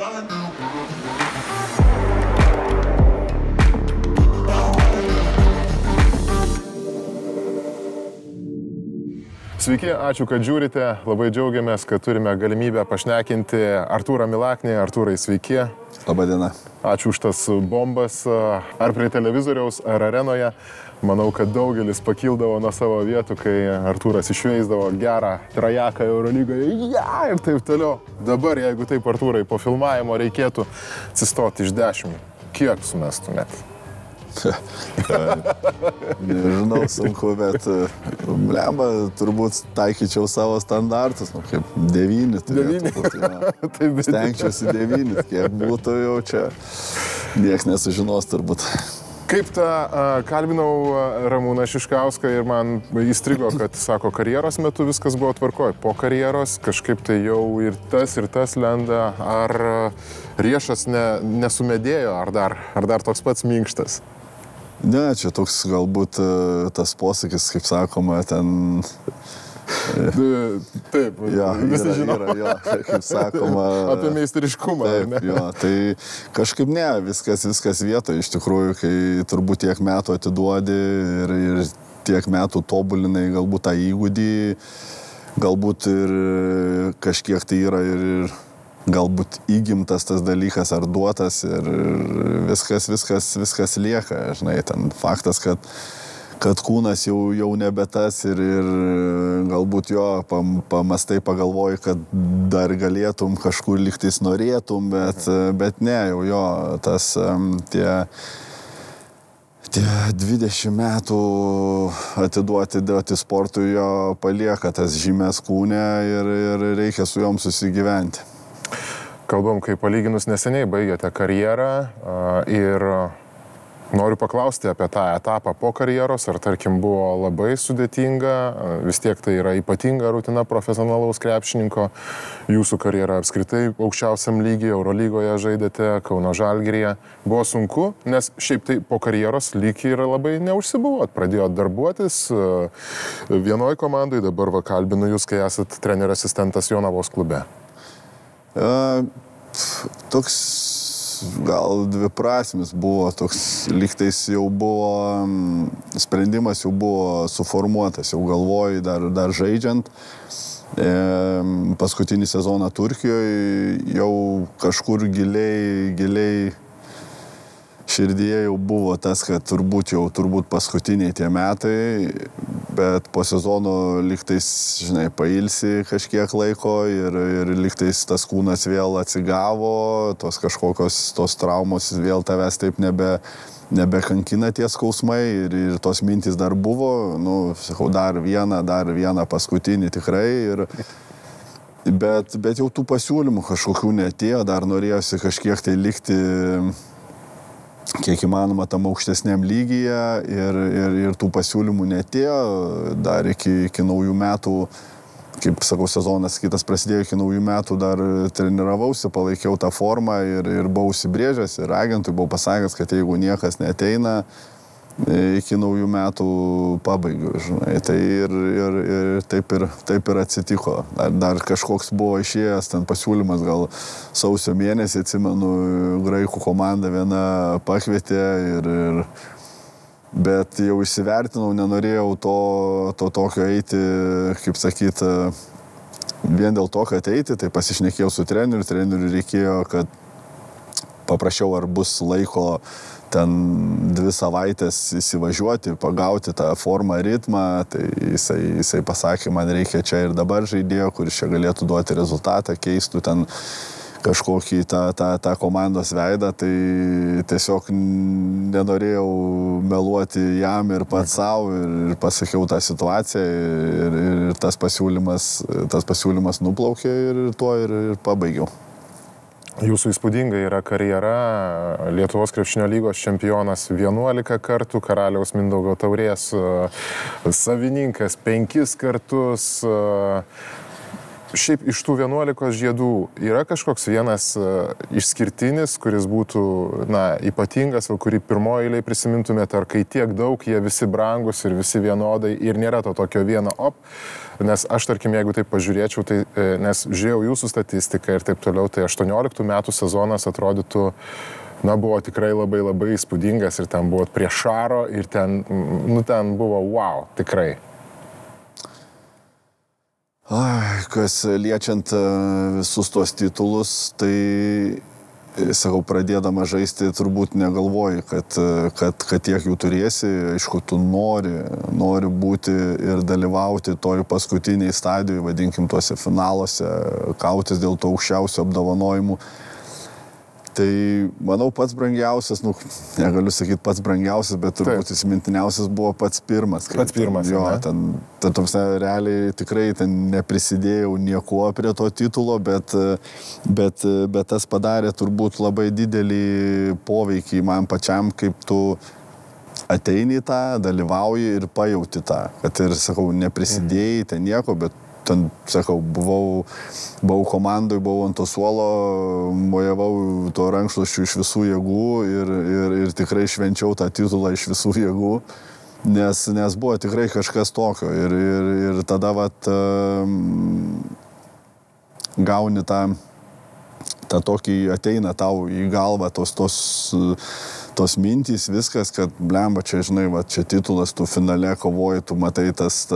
Sveiki, ačiū, kad žiūrite. Labai džiaugiamės, kad turime galimybę pašnekinti Artūrą Milaknį. Artūrai, sveiki. Labadiena. Ačiū už tas bombas, ar prie televizoriaus, ar arenoje. Manau, kad daugelis pakildavo nuo savo vietų, kai Artūras išveisdavo gerą trajeką Eurolygoje. Ir taip toliau. Dabar, jeigu taip, Artūrai, po filmavimo reikėtų atsistoti iš 10, kiek sumestumėt? Nežinau, sunku, bet blemba, turbūt taikyčiau savo standartus, kaip 9 turėtų būti. Ja. Stengčiausi 9, kiek būtų jau čia, nieks nesužinos turbūt. Kaip kalbinau Ramūną Šiškauską ir man įstrigo, kad, sako, karjeros metu viskas buvo tvarkoj. Po karjeros kažkaip tai jau ir tas lenda, ar riešas nesumedėjo, ar dar toks pats minkštas? Ne, čia toks galbūt tas posakis, kaip sakoma, ten... Taip, ja, visi žino. Ja, kaip sakoma... Apie meistriškumą. Taip, jo, tai kažkaip ne, viskas vietoje iš tikrųjų, kai turbūt tiek metų atiduodi ir tiek metų tobulinai galbūt tą įgūdį, galbūt ir kažkiek tai yra ir galbūt įgimtas tas dalykas ar duotas ir viskas lieka, žinai, ten faktas, kad kūnas jau nebe tas ir galbūt jo pamastai pagalvoji, kad dar galėtum kažkur lygtais norėtum, bet ne, jo tas tie 20 metų atiduoti sportui jo palieka tas žymės kūne ir reikia su jom susigyventi. Kalbam, kai palyginus neseniai baigėte karjerą ir noriu paklausti apie tą etapą po karjeros, ar tarkim buvo labai sudėtinga, vis tiek tai yra ypatinga rutina profesionalaus krepšininko, jūsų karjera apskritai aukščiausiam lygiai, Eurolygoje žaidėte, Kauno Žalgiryje. Buvo sunku, nes šiaip tai po karjeros lygiai yra labai neužsibuvot, pradėjot darbuotis vienoj komandai, dabar kalbinu jūs, kai esat trenerio asistentas Jonavos klube. Toks gal dviprasmis buvo, toks lygtais jau buvo, sprendimas jau buvo suformuotas, jau galvoju dar žaidžiant. Paskutinį sezoną Turkijoje jau kažkur giliai širdyje jau buvo tas, kad turbūt paskutiniai tie metai, bet po sezono lygtais, žinai, pailsi kažkiek laiko ir lygtais tas kūnas vėl atsigavo, tos kažkokios tos traumos vėl tavęs taip nebekankina tie skausmai ir tos mintys dar buvo, sakau, dar vieną paskutinį tikrai. Bet jau tų pasiūlymų kažkokių neatėjo, dar norėjosi kažkiek tai likti kiek įmanoma tam aukštesniam lygyje ir tų pasiūlymų neatėjo. Dar iki naujų metų, kaip sakau, sezonas kitas prasidėjo, iki naujų metų dar treniravausi, palaikiau tą formą ir buvau užsibrėžęs ir agentui buvau pasakęs, kad jeigu niekas neateina, iki naujų metų pabaigiu, žinai. Tai ir taip ir atsitiko. Dar kažkoks buvo išėjęs ten pasiūlymas, gal sausio mėnesį, atsimenu, graikų komanda viena pakvietė bet jau įsivertinau, nenorėjau to tokio eiti, kaip sakyt, vien dėl to, kad eiti, tai pasišnekėjau su treneriu reikėjo, kad paprašiau, ar bus laiko ten 2 savaitės įsivažiuoti, pagauti tą formą, ritmą, tai jisai pasakė, man reikia čia ir dabar žaidėjo, kuris čia galėtų duoti rezultatą, keistų ten kažkokį tą komandos veidą, tai tiesiog nenorėjau meluoti jam ir pats savo ir pasakiau tą situaciją ir tas pasiūlymas nuplaukė ir tuo ir pabaigiau. Jūsų įspūdinga yra karjera, Lietuvos krepšinio lygos čempionas 11 kartų, Karaliaus Mindaugo taurės savininkas 5 kartus. šiaip iš tų 11 žiedų yra kažkoks vienas išskirtinis, kuris būtų, ypatingas, kurį pirmoji eilėje prisimintumėte, ar kai tiek daug, jie visi brangus ir visi vienodai ir nėra to tokio vieno nes aš, tarkim, jeigu taip pažiūrėčiau, tai, nes žiūrėjau jūsų statistiką ir taip toliau, tai 18 metų sezonas atrodytų, buvo tikrai labai labai įspūdingas ir ten buvo prie Šaro ir ten buvo wow, tikrai. Kas liečiant visus tos titulus, tai, sakau, pradėdama žaisti, turbūt negalvoji, kad tiek jų turėsi. Aišku, tu nori būti ir dalyvauti toj paskutiniai stadijai, vadinkim, tuose finaluose, kautis dėl to aukščiausio apdovanojimų. Tai, manau, pats brangiausias, negaliu sakyti pats brangiausias, bet turbūt įsimintiniausias buvo pats pirmas. Pats pirmas, jo, realiai tikrai neprisidėjau niekuo prie to titulo, bet tas padarė turbūt labai didelį poveikį man pačiam, kaip tu ateini tą, dalyvauji ir pajauti tą. Kad ir, sakau, neprisidėjai ten nieko, bet ten, sakau, buvau komandoj, buvau ant to suolo, mojavau to rankšluosčių iš visų jėgų ir tikrai švenčiau tą titulą iš visų jėgų, nes buvo tikrai kažkas tokio. Ir tada gauni tą tokį, ateina tau į galvą tos mintys, viskas, kad blemba, čia, žinai, čia titulas, tu finale kovoji, tu matai tas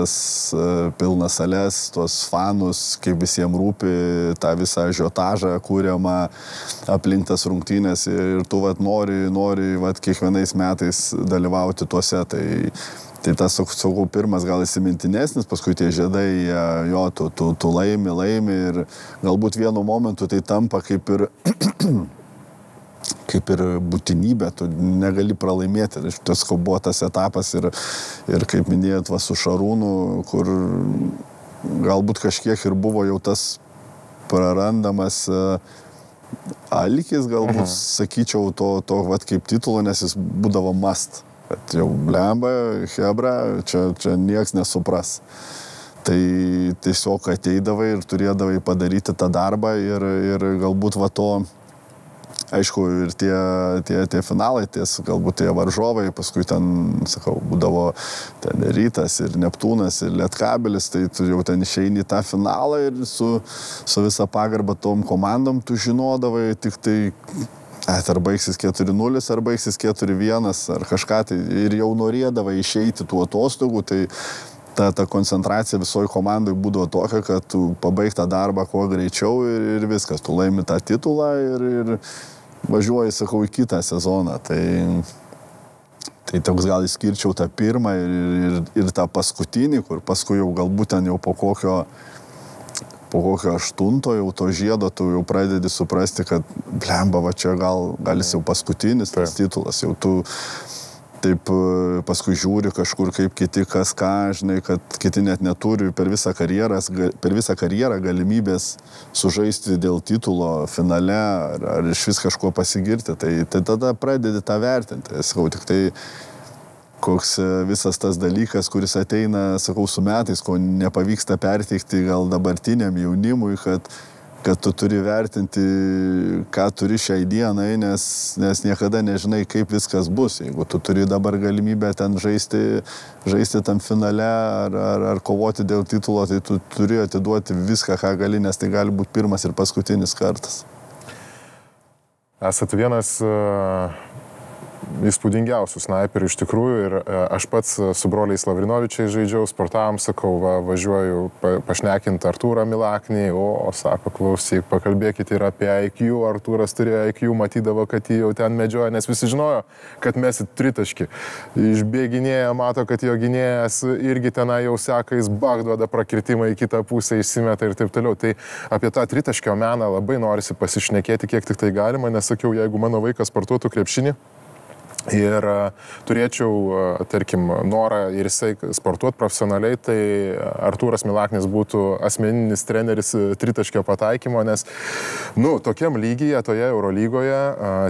pilnas sales, tos fanus, kaip visiems rūpi, tą visą ažiotažą kūriamą aplink tas rungtynės ir tu nori kiekvienais metais dalyvauti tuose. Tai tas, sakau, pirmas gal įsimintinesnis, paskui tie žiedai, jo, tu laimi ir galbūt vienu momentu tai tampa kaip ir būtinybė, tu negali pralaimėti. Tas buvo tas etapas ir kaip minėjot, su Šarūnu, kur galbūt kažkiek ir buvo jau tas prarandamas alkis, galbūt sakyčiau, to kaip titulo, nes jis būdavo must. Bet jau blemba, hebra, čia nieks nesupras. Tai tiesiog ateidavai ir turėdavai padaryti tą darbą ir galbūt aišku, ir tie finalai, galbūt tie varžovai, paskui ten, sakau, būdavo ten Rytas ir Neptūnas ir Lietkabelis, tai tu jau ten išeini į tą finalą ir su visa pagarba tom komandom tu žinodavai tik tai, ar baigsis 4-0, ar baigsis 4-1, ar kažką, tai ir jau norėdavai išeiti tų atostogų, tai ta koncentracija visoje komandai būdavo tokia, kad tu pabaig tą darbą kuo greičiau ir viskas, tu laimi tą titulą ir važiuoji, sakau, į kitą sezoną. Tai toks gal išskirčiau tą pirmą ir tą paskutinį, kur paskui jau galbūt ten jau po kokio 8 jau to žiedo tu jau pradedi suprasti, kad blemba, čia gal jis jau paskutinis tas titulas, jau tu taip paskui žiūri kažkur kaip kiti, kas ką, žinai, kad kiti net neturi per visą karjerą galimybės sužaisti dėl titulo finale ar iš vis kažkuo pasigirti. Tai tada pradedi tą vertinti. Sakau, tik tai koks visas tas dalykas, kuris ateina, sakau, su metais, ko nepavyksta perteikti gal dabartiniam jaunimui, kad tu turi vertinti, ką turi šiai dienai, nes niekada nežinai, kaip viskas bus. Jeigu tu turi dabar galimybę ten žaisti tam finale ar kovoti dėl titulo, tai tu turi atiduoti viską, ką gali, nes tai gali būti pirmas ir paskutinis kartas. Esat vienas įspūdingiausių snaiperių iš tikrųjų ir aš pats su broliais Lavrinovičiais žaidžiau, sportavom, sakau, važiuoju pašnekinti Artūrą Milaknį, sako, klausyk, pakalbėkite ir apie IQ, Artūras turėjo IQ, matydavo, kad jį jau ten medžioja, nes visi žinojo, kad mesit tritaškį. Išbėginėja, mato, kad jo gynėjas irgi tenai jau seka, jis duoda prakirtimą į kitą pusę, išsimeta ir taip toliau. Tai apie tą tritaškio meną labai norisi pasišnekėti, kiek tik tai galima, nes sakiau, jeigu mano vaikas sportuotų krepšinį, ir turėčiau, tarkim, norą ir jisai sportuoti profesionaliai, tai Artūras Milaknis būtų asmeninis treneris tritaškio pataikymo, nes, tokiam lygyje, toje Eurolygoje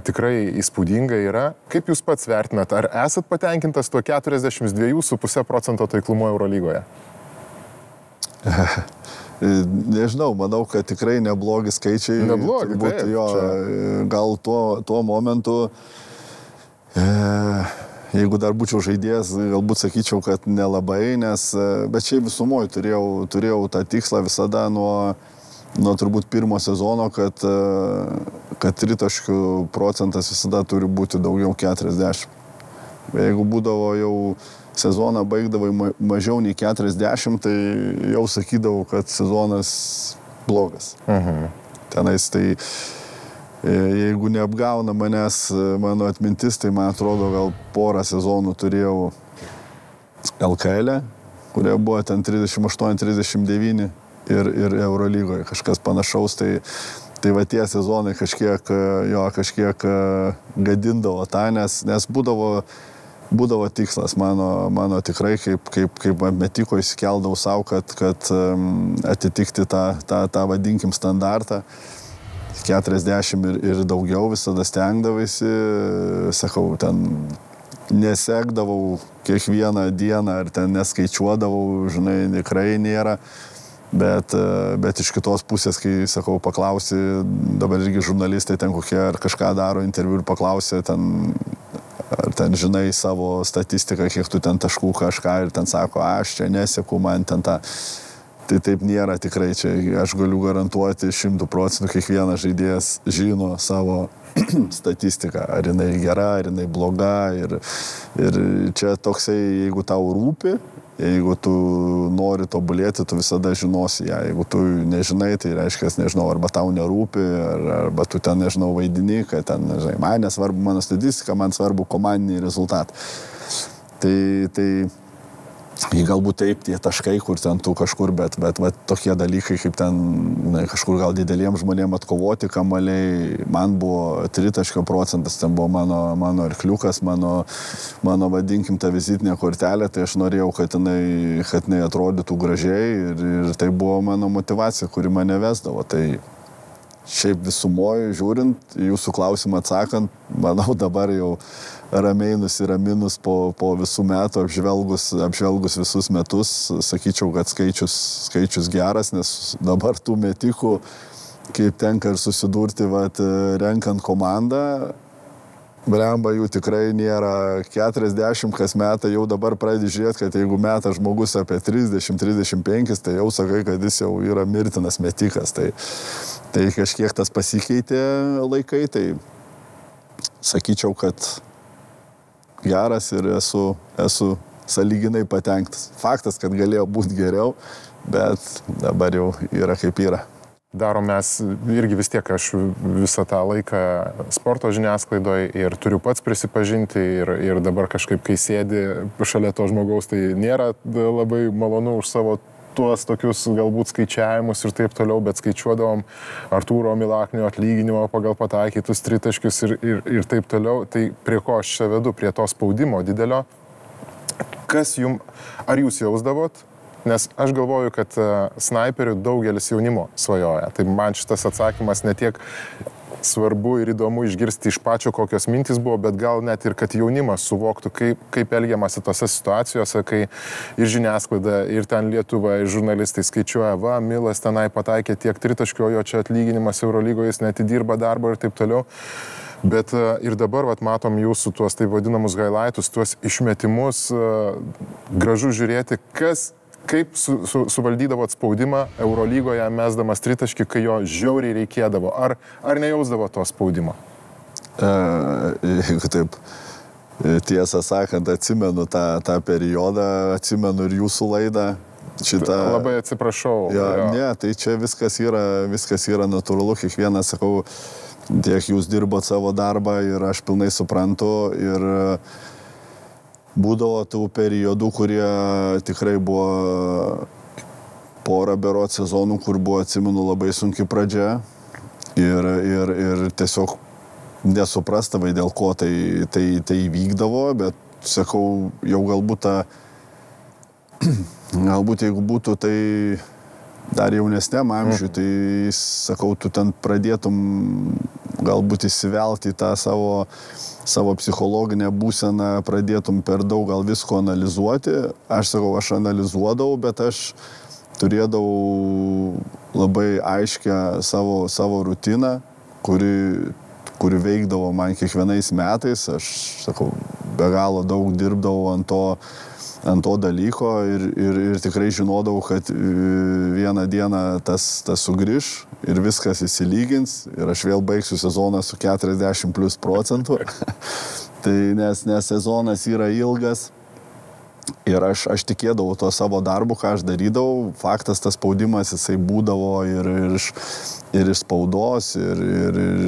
tikrai įspūdingai yra. Kaip jūs pats vertinat, ar esat patenkintas tuo 42,5% taiklumu Eurolygoje? Nežinau, manau, kad tikrai neblogi skaičiai. Neblogi, turbūt, taip, jo, gal tuo momentu, jeigu dar būčiau žaidėjas, galbūt sakyčiau, kad nelabai, bet šiaip visumoje turėjau tą tikslą visada nuo turbūt pirmo sezono, kad tritaškių procentas visada turi būti daugiau 40. Jeigu būdavo jau sezoną baigdavai mažiau nei 40, tai jau sakydavau, kad sezonas blogas. Tenais tai, jeigu neapgauna manęs mano atmintis, tai man atrodo, gal porą sezonų turėjau LKL, kurie buvo ten 38-39 ir Eurolygoje kažkas panašaus, tai va tie sezonai kažkiek gadindavo tą, nes būdavo tikslas mano tikrai, kaip metiko įsikeldavau savo, kad atitikti tą vadinkim standartą. 40 ir daugiau visada stengdavaisi, sakau, ten nesekdavau kiekvieną dieną ar ten neskaičiuodavau, žinai, tikrai nėra. Bet iš kitos pusės, kai, sakau, paklausi, dabar irgi žurnalistai ten kokie ar kažką daro interviu ir paklausia ar ten žinai savo statistiką, kiek tu ten taškų kažką ir ten sako, aš čia neseku, man ten tą. Tai taip nėra tikrai, čia aš galiu garantuoti 100% kiekvienas žaidėjas žino savo statistiką, ar jinai gera, ar jinai bloga ir čia toksai, jeigu tau rūpi, jeigu tu nori tobulėti, tu visada žinosi ją. Jeigu tu nežinai, tai reiškia, nežinau, arba tau nerūpi, arba tu ten, nežinau, vaidini, kad ten, nežinai, man nesvarbu mano statistika, man svarbu komandiniai rezultatai. Tai galbūt taip tie taškai, kur ten tu kažkur, bet tokie dalykai, kaip ten kažkur gal dideliems žmonėms atkovoti kamuoliai, man buvo tritaškio procentas, ten buvo mano arkliukas, mano vadinkim tą vizitinę kortelę, tai aš norėjau, kad jinai atrodytų gražiai ir tai buvo mano motyvacija, kuri mane vesdavo. Tai šiaip visumoje žiūrint, jūsų klausimą atsakant, manau dabar jau ramiai nusiraminus po visų metų, apžvelgus visus metus, sakyčiau, kad skaičius geras, nes dabar tų metikų, kaip tenka ir susidurti, renkant komandą, blemba jų tikrai nėra 40 kas metą, jau dabar pradedi žiūrėti, kad jeigu meta žmogus apie 30-35, tai jau sakai, kad jis jau yra mirtinas metikas. Tai kažkiek tas pasikeitė laikai, tai sakyčiau, kad geras ir esu sąlyginai patenkintas. Faktas, kad galėjo būti geriau, bet dabar jau yra kaip yra. Darom mes irgi vis tiek, aš visą tą laiką sporto žiniasklaidoje ir turiu pats prisipažinti ir dabar kažkaip, kai sėdi šalia to žmogaus, tai nėra labai malonu už savo tuos tokius galbūt skaičiavimus ir taip toliau, bet skaičiuodavom Artūro Milaknio atlyginimo pagal pataikytus tritaškius ir taip toliau. Tai prie ko aš čia vedu? Prie to spaudimo didelio. Ar jūs jausdavot? Nes aš galvoju, kad snaiperių daugelis jaunimo svajoja. Tai man šitas atsakymas ne tiek svarbu ir įdomu išgirsti iš pačio, kokios mintys buvo, bet gal net ir, kad jaunimas suvoktų, kaip elgiamasi tose situacijose, kai ir žiniasklaida, ir ten Lietuva, ir žurnalistai skaičiuoja, Milas tenai pataikė tiek tritaškių, jo čia atlyginimas Eurolygoje, jis netidirba darbo ir taip toliau. Bet ir dabar matom jūsų tuos taip vadinamus highlightus, tuos išmetimus, gražu žiūrėti, kaip suvaldydavot spaudimą Eurolygoje mesdamas tritaškį, kai jo žiauriai reikėdavo? Ar nejausdavo to spaudimo? Jeigu taip, tiesą sakant, atsimenu tą periodą, atsimenu ir jūsų laidą. Labai atsiprašau. Ne, tai čia viskas yra natūralu, kiekvienas, sakau, tiek jūs dirbot savo darbą ir aš pilnai suprantu ir būdavo tų periodų, kurie tikrai buvo porą berods sezonų, kur buvo, atsimenu, labai sunki pradžia ir tiesiog nesuprastavai, dėl ko tai vykdavo, bet, sakau, jau galbūt jeigu būtų tai dar jaunesniam amžiui, tai, sakau, tu ten pradėtum galbūt įsivelti į tą savo psichologinę būseną, pradėtum per daug gal visko analizuoti. Aš sakau, aš analizuodavau, bet aš turėdavau labai aiškę savo rutiną, kuri veikdavo man kiekvienais metais. Aš, sakau, be galo daug dirbdavau ant to dalyko ir tikrai žinodavau, kad vieną dieną tas sugrįž ir viskas įsilygins ir aš vėl baigsiu sezoną su 40+%. Tai nes sezonas yra ilgas. Ir aš tikėdavau to savo darbu, ką aš darydavau. Faktas, tas spaudimas jisai būdavo ir iš spaudos, ir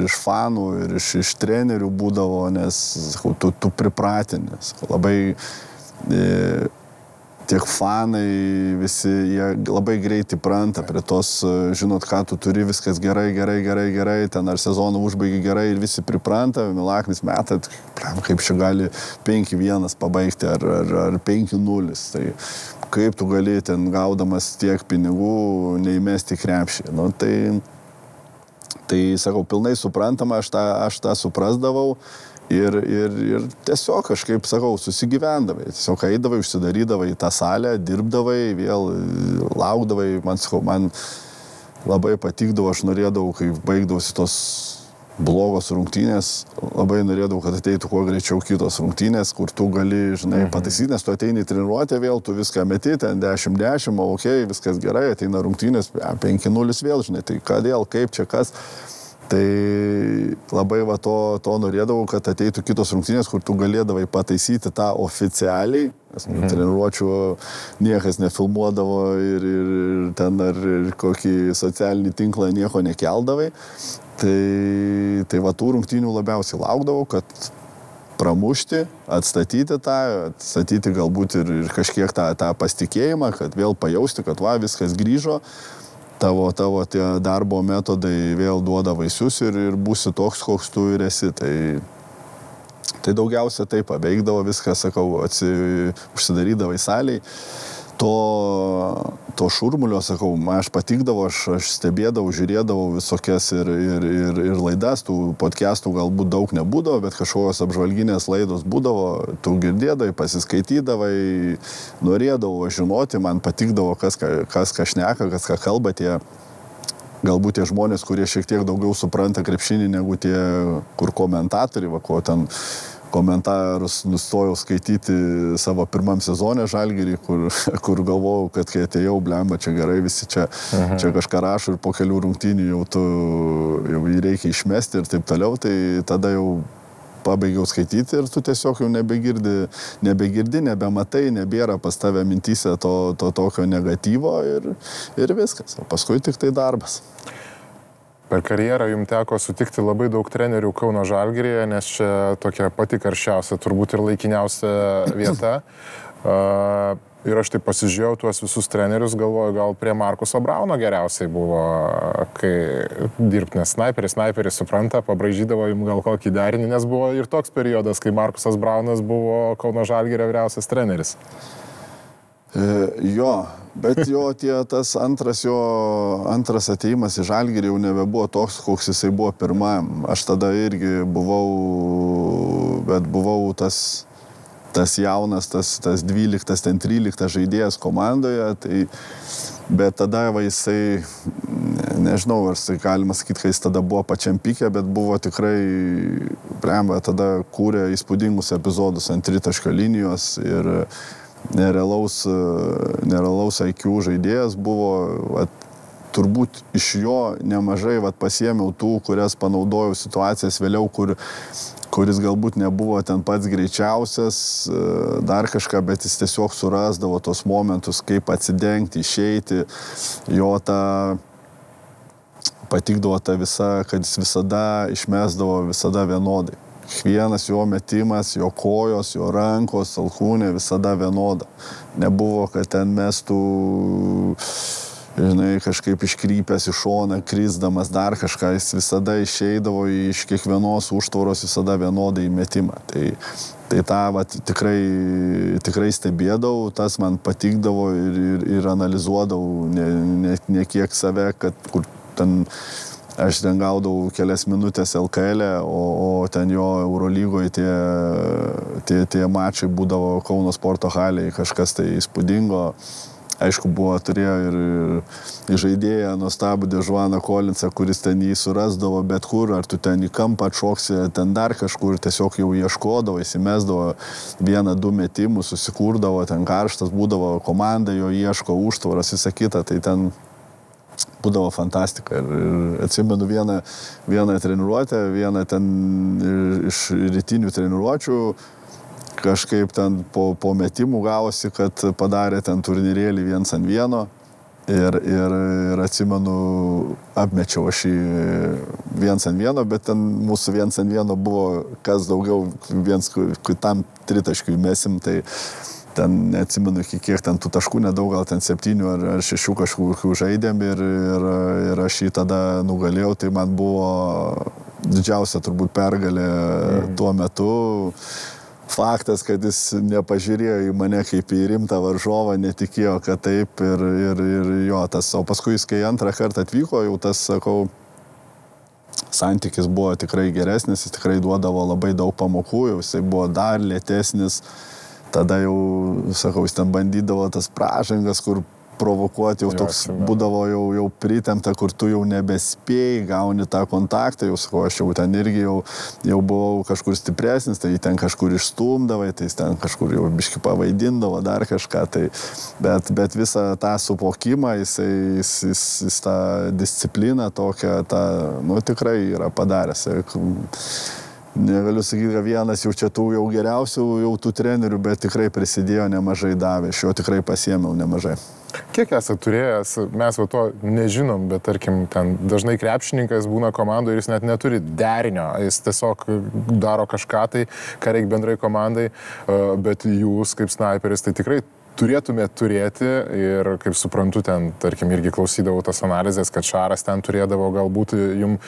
iš fanų, ir iš trenerių būdavo, nes tu pripratinęs. Labai tiek fanai visi, jie labai greitai pranta prie tos, žinot, ką tu turi, viskas gerai, ten ar sezoną užbaigi gerai ir visi pripranta, Milaknis meta, kaip čia gali 5-1 pabaigti ar 5-0. Tai kaip tu gali ten gaudamas tiek pinigų neįmesti krepšį. Nu, tai sakau, pilnai suprantama, aš tą suprasdavau. Ir tiesiog kažkaip, sakau, susigyvendavai. Tiesiog eidavai, užsidarydavai į tą salę, dirbdavai, vėl laukdavai. Man labai patikdavo, aš norėdavau, kai baigdavosi tos blogos rungtynės, labai norėdavau, kad ateitų kuo greičiau kitos rungtynės, kur tu gali, žinai, pataisyti, nes tu ateini į treniruotę vėl, tu viską meti, ten 10-10, okei, viskas gerai, ateina rungtynės, 5-0 vėl, žinai, tai kodėl, kaip čia, kas. Tai labai to norėdavau, kad ateitų kitos rungtynės, kur tu galėdavai pataisyti tą oficialiai, nes treniruočių niekas nefilmuodavo ir ten ar kokį socialinį tinklą nieko nekeldavai. Tai va tų rungtynių labiausiai laukdavau, kad pramušti, atstatyti galbūt ir kažkiek tą pasitikėjimą, kad vėl pajausti, kad va, viskas grįžo. Tavo tie darbo metodai vėl duoda vaisius ir būsi toks, koks tu ir esi. Tai daugiausia taip paveikdavo viską, sakau, užsidarydavai saliai. To šurmulio, sakau, aš patikdavo, aš stebėdavau, žiūrėdavau visokias ir laidas, tų podcastų galbūt daug nebūdavo, bet kažkokios apžvalginės laidos būdavo, tu girdėdavai, pasiskaitydavai, norėdavau žinoti, man patikdavo, kas ką šneka, kas ką kalba, galbūt tie žmonės, kurie šiek tiek daugiau supranta krepšinį negu tie, kur komentatoriai, va, ko ten komentarus nustojau skaityti savo pirmam sezone Žalgirį, kur galvojau, kad kai atėjau, blemba, čia gerai, visi čia kažką rašo ir po kelių rungtynių jau jį reikia išmesti ir taip toliau, tai tada jau pabaigiau skaityti ir tu tiesiog jau nebegirdi, nebematai, nebėra pas tave mintyse to tokio negatyvo ir viskas, o paskui tik tai darbas. Per karjerą jums teko sutikti labai daug trenerių Kauno Žalgiryje, nes čia tokia pati karščiausia, turbūt ir laikiniausia vieta. Ir aš taip pasižiūrėjau tuos visus trenerius, galvoju, gal prie Markuso Brauno geriausiai buvo, kai dirbti, nes snaiperis supranta, pabraižydavo jums gal kokį derinį, nes buvo ir toks periodas, kai Markusas Braunas buvo Kauno Žalgirio vyriausias treneris. Jo, bet tas antras atėjimas į Žalgirį jau nebebuvo toks, koks jisai buvo pirmam. Aš tada irgi buvau tas jaunas, tas 12, ten 13 žaidėjas komandoje, bet tada jisai, nežinau, ar tai galima sakyti, kai jis tada buvo pačiam pike, bet buvo tikrai, tada kūrė įspūdingus epizodus ant tritaškio linijos ir nerealaus IQ žaidėjas buvo, turbūt iš jo nemažai pasiėmiau tų, kurias panaudojau situacijas vėliau, kuris galbūt nebuvo ten pats greičiausias, dar kažką, bet jis tiesiog surasdavo tos momentus, kaip atsidengti, išeiti, jo patikdavo kad jis visada išmesdavo visada vienodai. Kiekvienas jo metimas, jo kojos, jo rankos, alkūnė visada vienoda. Nebuvo, kad ten mestų, žinai, kažkaip iškrypęs į šoną, krisdamas dar kažką, jis visada išeidavo iš kiekvienos užtvaros visada vienodai metimą. Tai tą tikrai stebėdavau, tas man patikdavo ir analizuodavau ne kiek save, kad kur ten aš ten gaudavau kelias minutės LKL, o ten jo Eurolygoje tie mačai būdavo Kauno sporto halėje, kažkas tai įspūdingo. aišku, turėjo ir žaidėją nuostabų Dežuaną Collinsą, kuris ten jį surasdavo bet kur, ar tu ten į kampą atšoksi, ten dar kažkur, tiesiog jau ieškodavo, įsimesdavo 1-2 metimus, susikūrdavo, ten karštas būdavo, komanda jo ieško, užtvaras, visą kitą, tai ten būdavo fantastika. Ir atsimenu vieną treniruotę, vieną ten iš rytinių treniruočių, kažkaip ten po metimų gavosi, kad padarė ten turnyrėlį 1-1 ir atsimenu, apmečiau aš į 1-1, bet ten mūsų 1-1 buvo kas daugiau, tam 3 taškių mesim, tai ten neatsimenu, kiek ten tų taškų, nedaug, gal ten 7 ar 6 kažkokių žaidėm ir aš jį tada nugalėjau, tai man buvo didžiausia turbūt pergalė tuo metu. Faktas, kad jis nepažiūrėjo į mane kaip į rimtą varžovą, netikėjo, kad taip ir jo tas. O paskui jis, kai antrą kartą atvyko, jau tas, sakau, santykis buvo tikrai geresnis, jis tikrai duodavo labai daug pamokų, jau jisai buvo dar lėtesnis. Tada jau, sakau, jis ten bandydavo tas pražangas, kur provokuoti, jau toks būdavo jau pritempta, kur tu jau nebespėjai, gauni tą kontaktą, jau sakau, aš jau ten irgi jau buvau kažkur stipresnis, tai ten kažkur išstumdavai, tai ten kažkur jau biški pavaidindavo, dar kažką, tai, bet visą tą supokimą, jis tą discipliną tokią, tikrai yra padaręs. Negaliu sakyti, kad vienas jau čia tų jau geriausių jau tų trenerių, bet tikrai prisidėjo nemažai davė, iš jo tikrai pasiėmiau nemažai. Kiek esate turėjęs, mes va to nežinom, bet tarkim, ten dažnai krepšininkas būna komandoje ir jis net neturi derinio, jis tiesiog daro kažką tai, ką reikia bendrai komandai, bet jūs kaip snaiperis tai tikrai turėtumėte turėti ir, kaip suprantu, ten, tarkim, irgi klausydavau tas analizės, kad Šaras ten turėdavo galbūt jums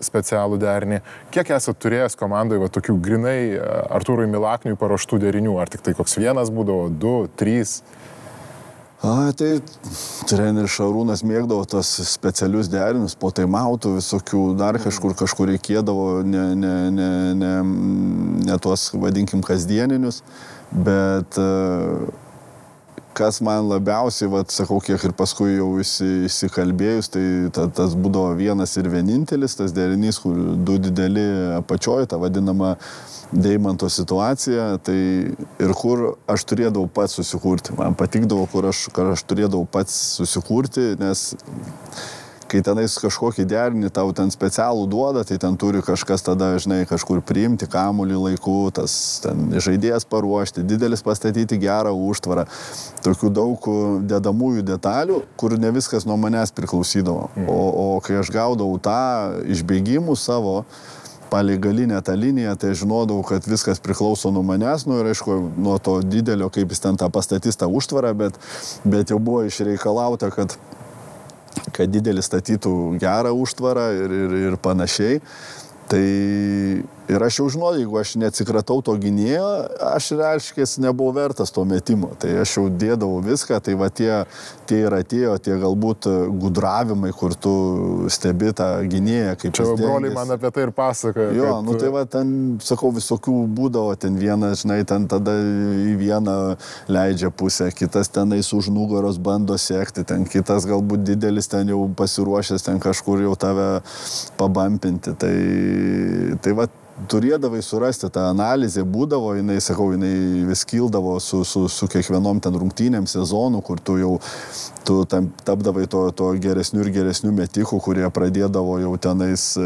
specialų derinį. Kiek esate turėjęs komandoje va, tokių grinai Artūrui Milakniui paruoštų derinių? Ar tik tai koks vienas būdavo, 2, 3? Tai treneris Šarūnas mėgdavo tas specialius derinius, po taimautų visokių, dar kažkur reikėdavo ne tuos, vadinkim, kasdieninius, bet kas man labiausiai, sakau, kiek ir paskui jau įsikalbėjus, tai tas būdavo vienas ir vienintelis, tas derinys, kur 2 dideli apačioje, ta vadinama Deimanto situacija, tai ir kur aš turėdavau pats susikurti. Man patikdavo, kur aš turėdavau pats susikurti, nes kai tenais kažkokį derinį tau ten specialų duoda, tai ten turi kažkas tada, žinai, kažkur priimti kamuolį laiku, tas ten žaidėjas paruošti, didelis pastatyti gerą užtvarą. Tokių daug dedamųjų detalių, kur ne viskas nuo manęs priklausydavo. O kai aš gaudavau tą išbėgimų savo, palei galinę tą liniją, tai žinodavau, kad viskas priklauso nuo manęs, ir aišku, nuo to didelio, kaip jis ten tą pastatys tą užtvarą, bet jau buvo išreikalauta, kad didelis statytų gerą užtvarą ir panašiai. Tai ir aš jau žinau, jeigu aš neatsikratau to gynėjo, aš reiškės nebuvau vertas to metimo. Tai aš jau dėdavau viską, tai va tie ir atėjo, tie galbūt gudravimai, kur tu stebi tą gynėją, kaip čia broliai man apie tai ir pasakoja. Jo, tai va ten, sakau, visokių būdavo, ten vienas, žinai, ten tada į vieną leidžia pusę, kitas tenais už nugaros bando sekti, ten kitas galbūt didelis ten jau pasiruošęs ten kažkur jau tave pabampinti. Tai va, turėdavai surasti tą analizę, būdavo, jinai vis kildavo su kiekvienom ten rungtynėm sezonų, kur tu tapdavai to geresnių ir geresnių metikų, kurie pradėdavo jau tenais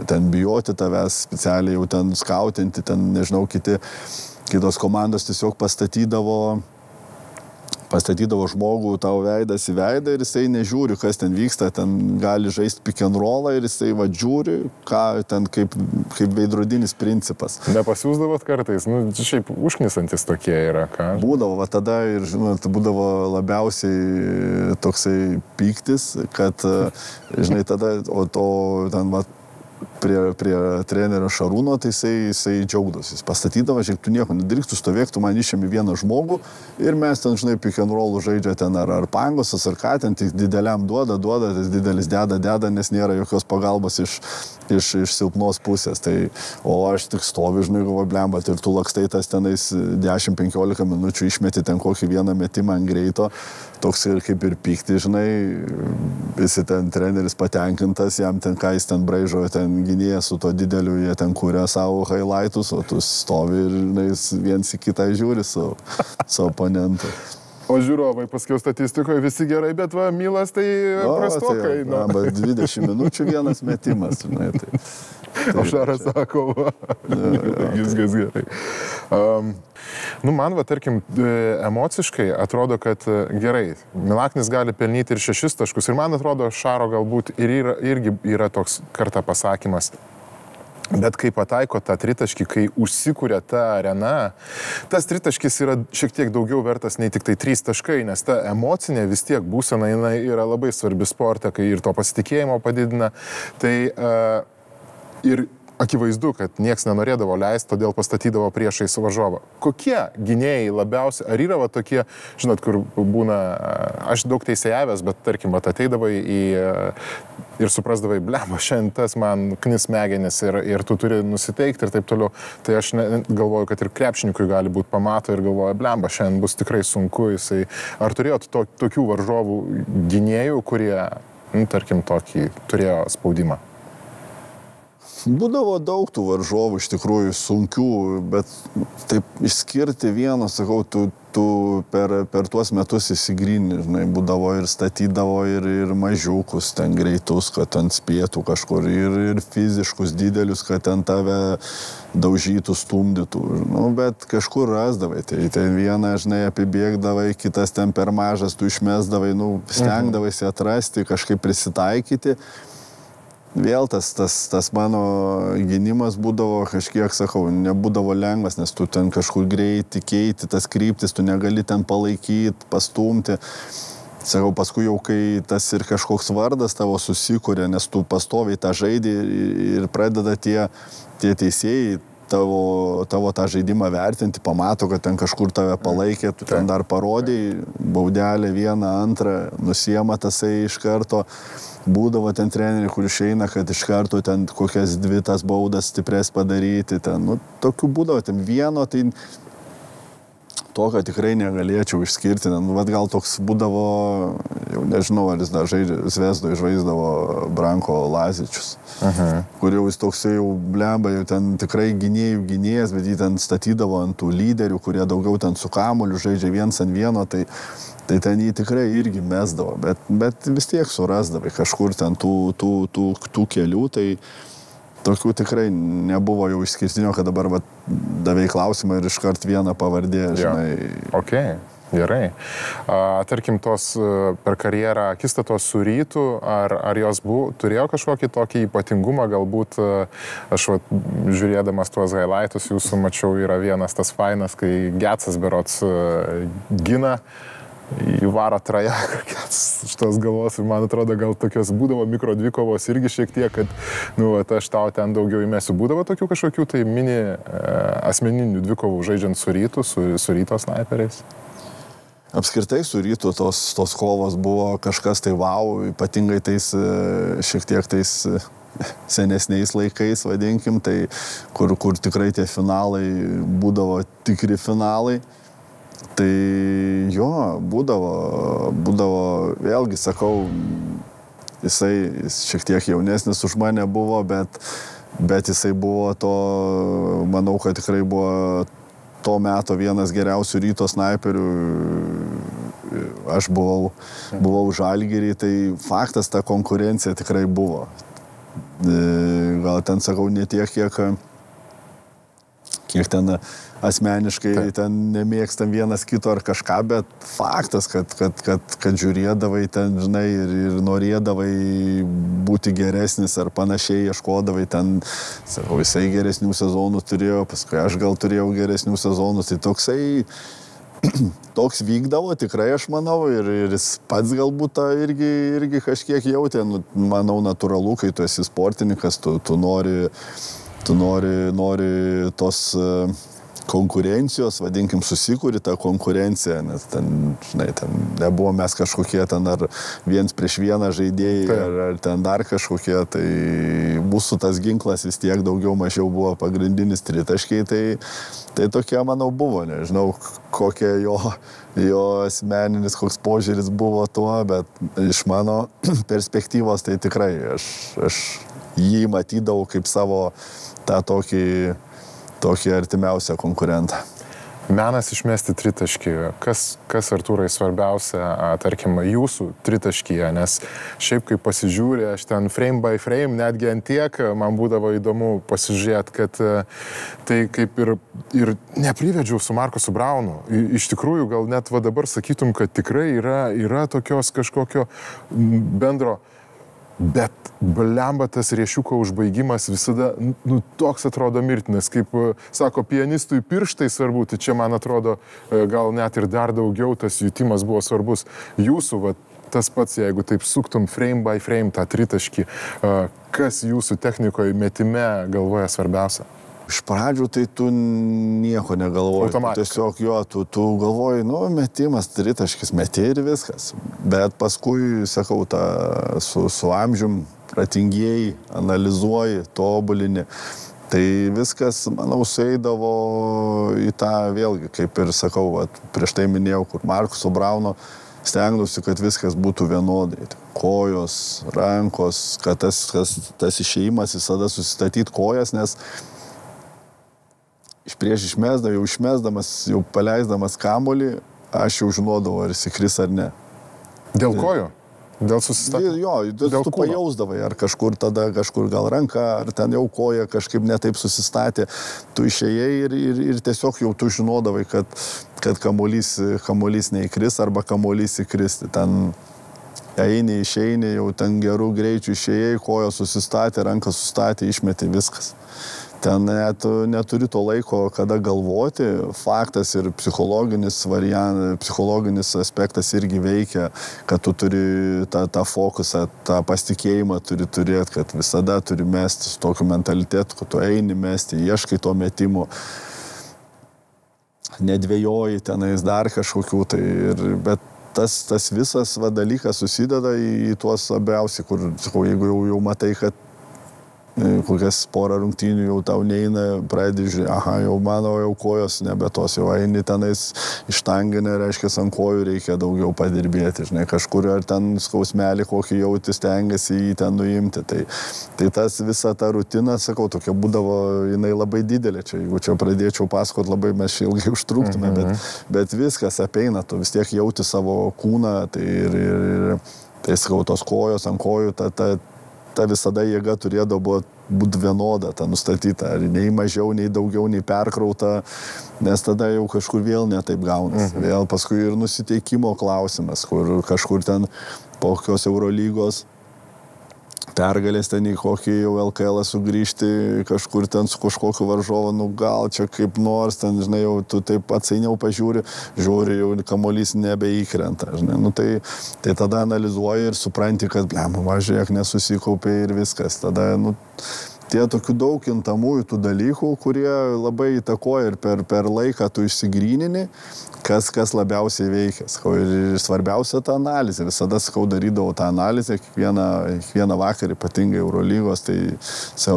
ten bijoti tavęs, specialiai jau ten skautinti, ten, nežinau, kitos komandos tiesiog pastatydavo žmogų tau veidas į veidą ir jisai nežiūri, kas ten vyksta, ten gali žaisti pick and rollą ir jisai žiūri, ką ten kaip veidrodinis principas. Nepasiūsdavot kartais? Šiaip užknisantis tokie yra, ką? Būdavo, va tada ir, žinot, būdavo labiausiai toksai pyktis, kad, žinai, tada, ten, va, prie trenerio Šarūno, tai jisai džiaugdosi. Jis pastatydavo, žiūrėk, tu nieko nedaryk, tu stovėk, tu man išėmi vieną žmogų ir mes ten, žinai, pick and rollų žaidžia ten ar pangosas, ar ką ten, tik dideliam duoda, tas didelis deda, nes nėra jokios pagalbos iš silpnos pusės. Tai, o aš tik stoviu, žinai, galvoju, blemba, ir tu lakstai tas tenais 10-15 minučių išmeti ten kokį vieną metimą ant greito, toks ir kaip ir pykti, žinai, visi ten treneris patenkintas, jam ten ką jis ten braižo, ten gynėjas su to dideliu, jie ten kūrė savo highlightus, o tu stovi ir, žinai, viens į kitą žiūri su oponentu. O žiūrovai paskiau statistikoje visi gerai, bet va, Milas tai prastokai. Tai 20 minučių vienas metimas, žinai. O Šaras sako, viskas gerai. Man, tarkim, emociškai atrodo, kad gerai, Milaknis gali pelnyti ir 6 taškus. Ir man atrodo, Šaro galbūt irgi yra toks kartą pasakymas. Bet kai pataiko tą tritaškį, kai užsikūrė ta arena, tas tritaškis yra šiek tiek daugiau vertas nei tik tai 3 taškai, nes ta emocinė vis tiek būsena, jinai yra labai svarbi sporte, kai ir to pasitikėjimo padidina. Tai ir akivaizdu, kad nieks nenorėdavo leisti, todėl pastatydavo priešais varžovą. Kokie gynėjai labiausiai, ar yra tokie, žinot, kur būna, aš daug teisėjavęs, bet tarkim, ateidavai ir suprasdavai, blemba, šiandien tas man knis smegenis ir tu turi nusiteikti ir taip toliau. Tai aš galvoju, kad ir krepšininkui gali būti pamato ir galvoju, blemba, šiandien bus tikrai sunku. Ar turėjot tokių varžovų gynėjų, kurie, tarkim, tokį turėjo spaudimą? Būdavo daug tų varžovų, iš tikrųjų sunkių, bet taip išskirti vieną, sakau, tu per tuos metus įsigrini, žinai, būdavo ir statydavo ir mažiukus, ten greitus, kad ten spėtų kažkur, ir fiziškus didelius, kad ten tave daužytų, stumdytų, bet kažkur rasdavai, tai vieną, žinai, apibėgdavai, kitas ten per mažas, tu išmesdavai, stengdavaisi atrasti, kažkaip prisitaikyti. Vėl tas mano gynimas būdavo kažkiek, sakau, nebūdavo lengvas, nes tu ten kažkur greitai keiti, tas kryptis, tu negali ten palaikyti, pastumti. Sakau, paskui jau, kai tas ir kažkoks vardas tavo susikūrė, nes tu pastoviai tą žaidį ir pradeda tie teisėjai tavo tą žaidimą vertinti, pamato, kad ten kažkur tave palaikė, tu ten dar parodėjai, baudelė vieną, antrą, nusiema tasai iš karto. Būdavo ten treneriai, kur išeina, kad iš karto ten kokias 2 tas baudas stiprės padaryti. Tokių būdavo, ten vieno, tai to, kad tikrai negalėčiau išskirti. Gal toks būdavo, jau nežinau, ar jis dar Zvezdoje žaisdavo Branko Lazičius, kur jau jis toksai jau blemba, jau ten tikrai gynėjas, bet jį ten statydavo ant tų lyderių, kurie daugiau ten su kamuoliu žaidžia 1-1, tai ten jį tikrai irgi mesdavo, bet vis tiek surasdavai kažkur ten tų kelių, tai tokių tikrai nebuvo jau išskirtinio, kad dabar davei klausimą ir iškart vieną pavardė, žinai. Ok, gerai. Tarkim, tos per karjerą akistatos su Rytu, ar jos turėjo kažkokį tokį ypatingumą, galbūt aš žiūrėdamas tuos highlightus jūsų mačiau, yra vienas tas fainas, kai Getsas berods gina, įvaro trajeką šitos galvos ir man atrodo, gal tokios būdavo mikro dvikovos irgi šiek tiek, kad aš tau ten daugiau įmesiu. Būdavo tokių kažkokių tai mini asmeninių dvikovų žaidžiant su Rytu, su Ryto snaiperiais? Apskritai su Rytu tos kovos buvo kažkas tai wow, ypatingai tais šiek tiek tais senesniais laikais, vadinkim, tai kur tikrai tie finalai būdavo tikri finalai. Tai jo, būdavo, vėlgi sakau, jis šiek tiek jaunesnis už mane buvo, bet jisai buvo manau, kad tikrai buvo to meto vienas geriausių Ryto snaiperių. Aš buvau Žalgirį, tai faktas, ta konkurencija tikrai buvo. Gal ten, sakau, ne tiek, kiek ten asmeniškai ten nemėgstam vienas kito ar kažką, bet faktas, kad žiūrėdavai ten, žinai, ir norėdavai būti geresnis ar panašiai ieškodavai ten, sakau, jisai geresnių sezonų turėjo, paskui aš gal turėjau geresnių sezonų, tai toksai toks vykdavo, tikrai aš manau, ir jis pats galbūt tą irgi kažkiek jautė, manau, natūralu, kai tu esi sportininkas, tu nori tos konkurencijos, vadinkim, susikūri tą konkurenciją, nes ten, žinai, ten nebuvo mes kažkokie ten ar viens prieš vieną žaidėjai, ar ten dar kažkokie, tai mūsų tas ginklas vis tiek daugiau mažiau buvo pagrindinis tritaškiai, tai tokie, manau, buvo, nežinau, kokia jo asmeninis, koks požiūris buvo tuo, bet iš mano perspektyvos tai tikrai aš jį matydavau kaip savo tą tokį artimiausią konkurentą. Menas išmesti tritaškį. Kas Artūrai svarbiausia, tarkim, jūsų tritaškyje, nes šiaip kaip pasižiūrė, aš ten frame by frame, netgi ant tiek, man būdavo įdomu pasižiūrėti, kad tai kaip ir neprivedžiau su Markusu Braunu. Iš tikrųjų, gal net va dabar sakytum, kad tikrai yra tokios kažkokio bendro. Bet blemba tas riešiuko užbaigimas visada, toks atrodo mirtinas, kaip sako, pianistui pirštai svarbu, tai čia man atrodo gal net ir dar daugiau tas jutimas buvo svarbus. Jūsų, va, tas pats, jeigu taip suktum frame by frame tą tritaškį, kas jūsų technikoje metime galvoja svarbiausia? Iš pradžių tai tu nieko negalvoji. Tiesiog tu galvoji, metimas, tritaškis, meti ir viskas. Bet paskui, sakau, su amžium pratingieji, analizuoji, tobulini. Tai viskas, manau, sueidavo į tą vėlgi, kaip ir sakau, prieš tai minėjau, kur Markuso Brauno stengdausi, kad viskas būtų vienodai. Kojos, rankos, kad tas išėjimas visada susistatyti kojas, nes iš prieš išmesdamas, jau paleisdamas kamuolį, aš jau žinodavau, ar jis įkris ar ne. Dėl kojų? Dėl susistatymų? Jo, tu pajausdavai, ar kažkur gal ranka, ar ten jau koja kažkaip netaip susistatė. Tu išėjai ir tiesiog jau tu žinodavai, kad kamuolys neįkris arba kamuolys įkristi. Ten eini, išeini, jau ten gerų greičių išėjai, kojos susistatė, ranka susistatė, išmetė viskas. Ten neturi to laiko, kada galvoti, faktas ir psichologinis aspektas irgi veikia, kad tu turi tą fokusą, tą pasitikėjimą turi turėti, kad visada turi mesti su tokiu mentalitetu, kad tu eini mesti, ieškai to metimo, nedvėjoji tenais dar kažkokių, bet tas visas dalykas susideda į tuos labiausiai, kur, jeigu jau matai, kad kokias porą rungtynių jau tau neina, pradedi žiūrėti, jau mano jau kojos nebe tos, jau eini tenais ištanginę, reiškia, ant kojų reikia daugiau padirbėti, žinai, kažkur ar ten skausmelį kokį jauti, stengiasi jį ten nuimti. Tai tas visa ta rutina, sakau, tokia būdavo, jinai labai didelė, čia, jeigu čia pradėčiau pasakot, labai mes čia ilgai užtruktume, bet viskas apeina, tu vis tiek jauti savo kūną, tai sakau, tos kojos ant kojų, ta visada jėga turėdavo būti vienoda, ta nustatyta, ar nei mažiau, nei daugiau, nei perkrauta, nes tada jau kažkur vėl netaip gaunas. Vėl paskui ir nusiteikimo klausimas, kur kažkur ten po kokios Eurolygos pergalės ten į kokį jau LKL sugrįžti, kažkur ten su kažkokiu varžovu, gal čia kaip nors, ten, žinai, jau tu taip atsainiau pažiūri, jau kamuolys nebeįkrenta, žinai, tai tada analizuoji ir supranti, kad, žiūrėk, nesusikaupė ir viskas, tada, tie tokių daug kintamųjų tų dalykų, kurie labai įtakoja ir per laiką tu išsigrynini, kas labiausiai veikia. Ir svarbiausia ta analizė. Visada, darydavau tą analizę, kiekvieną vakarą, ypatingai Eurolygos, tai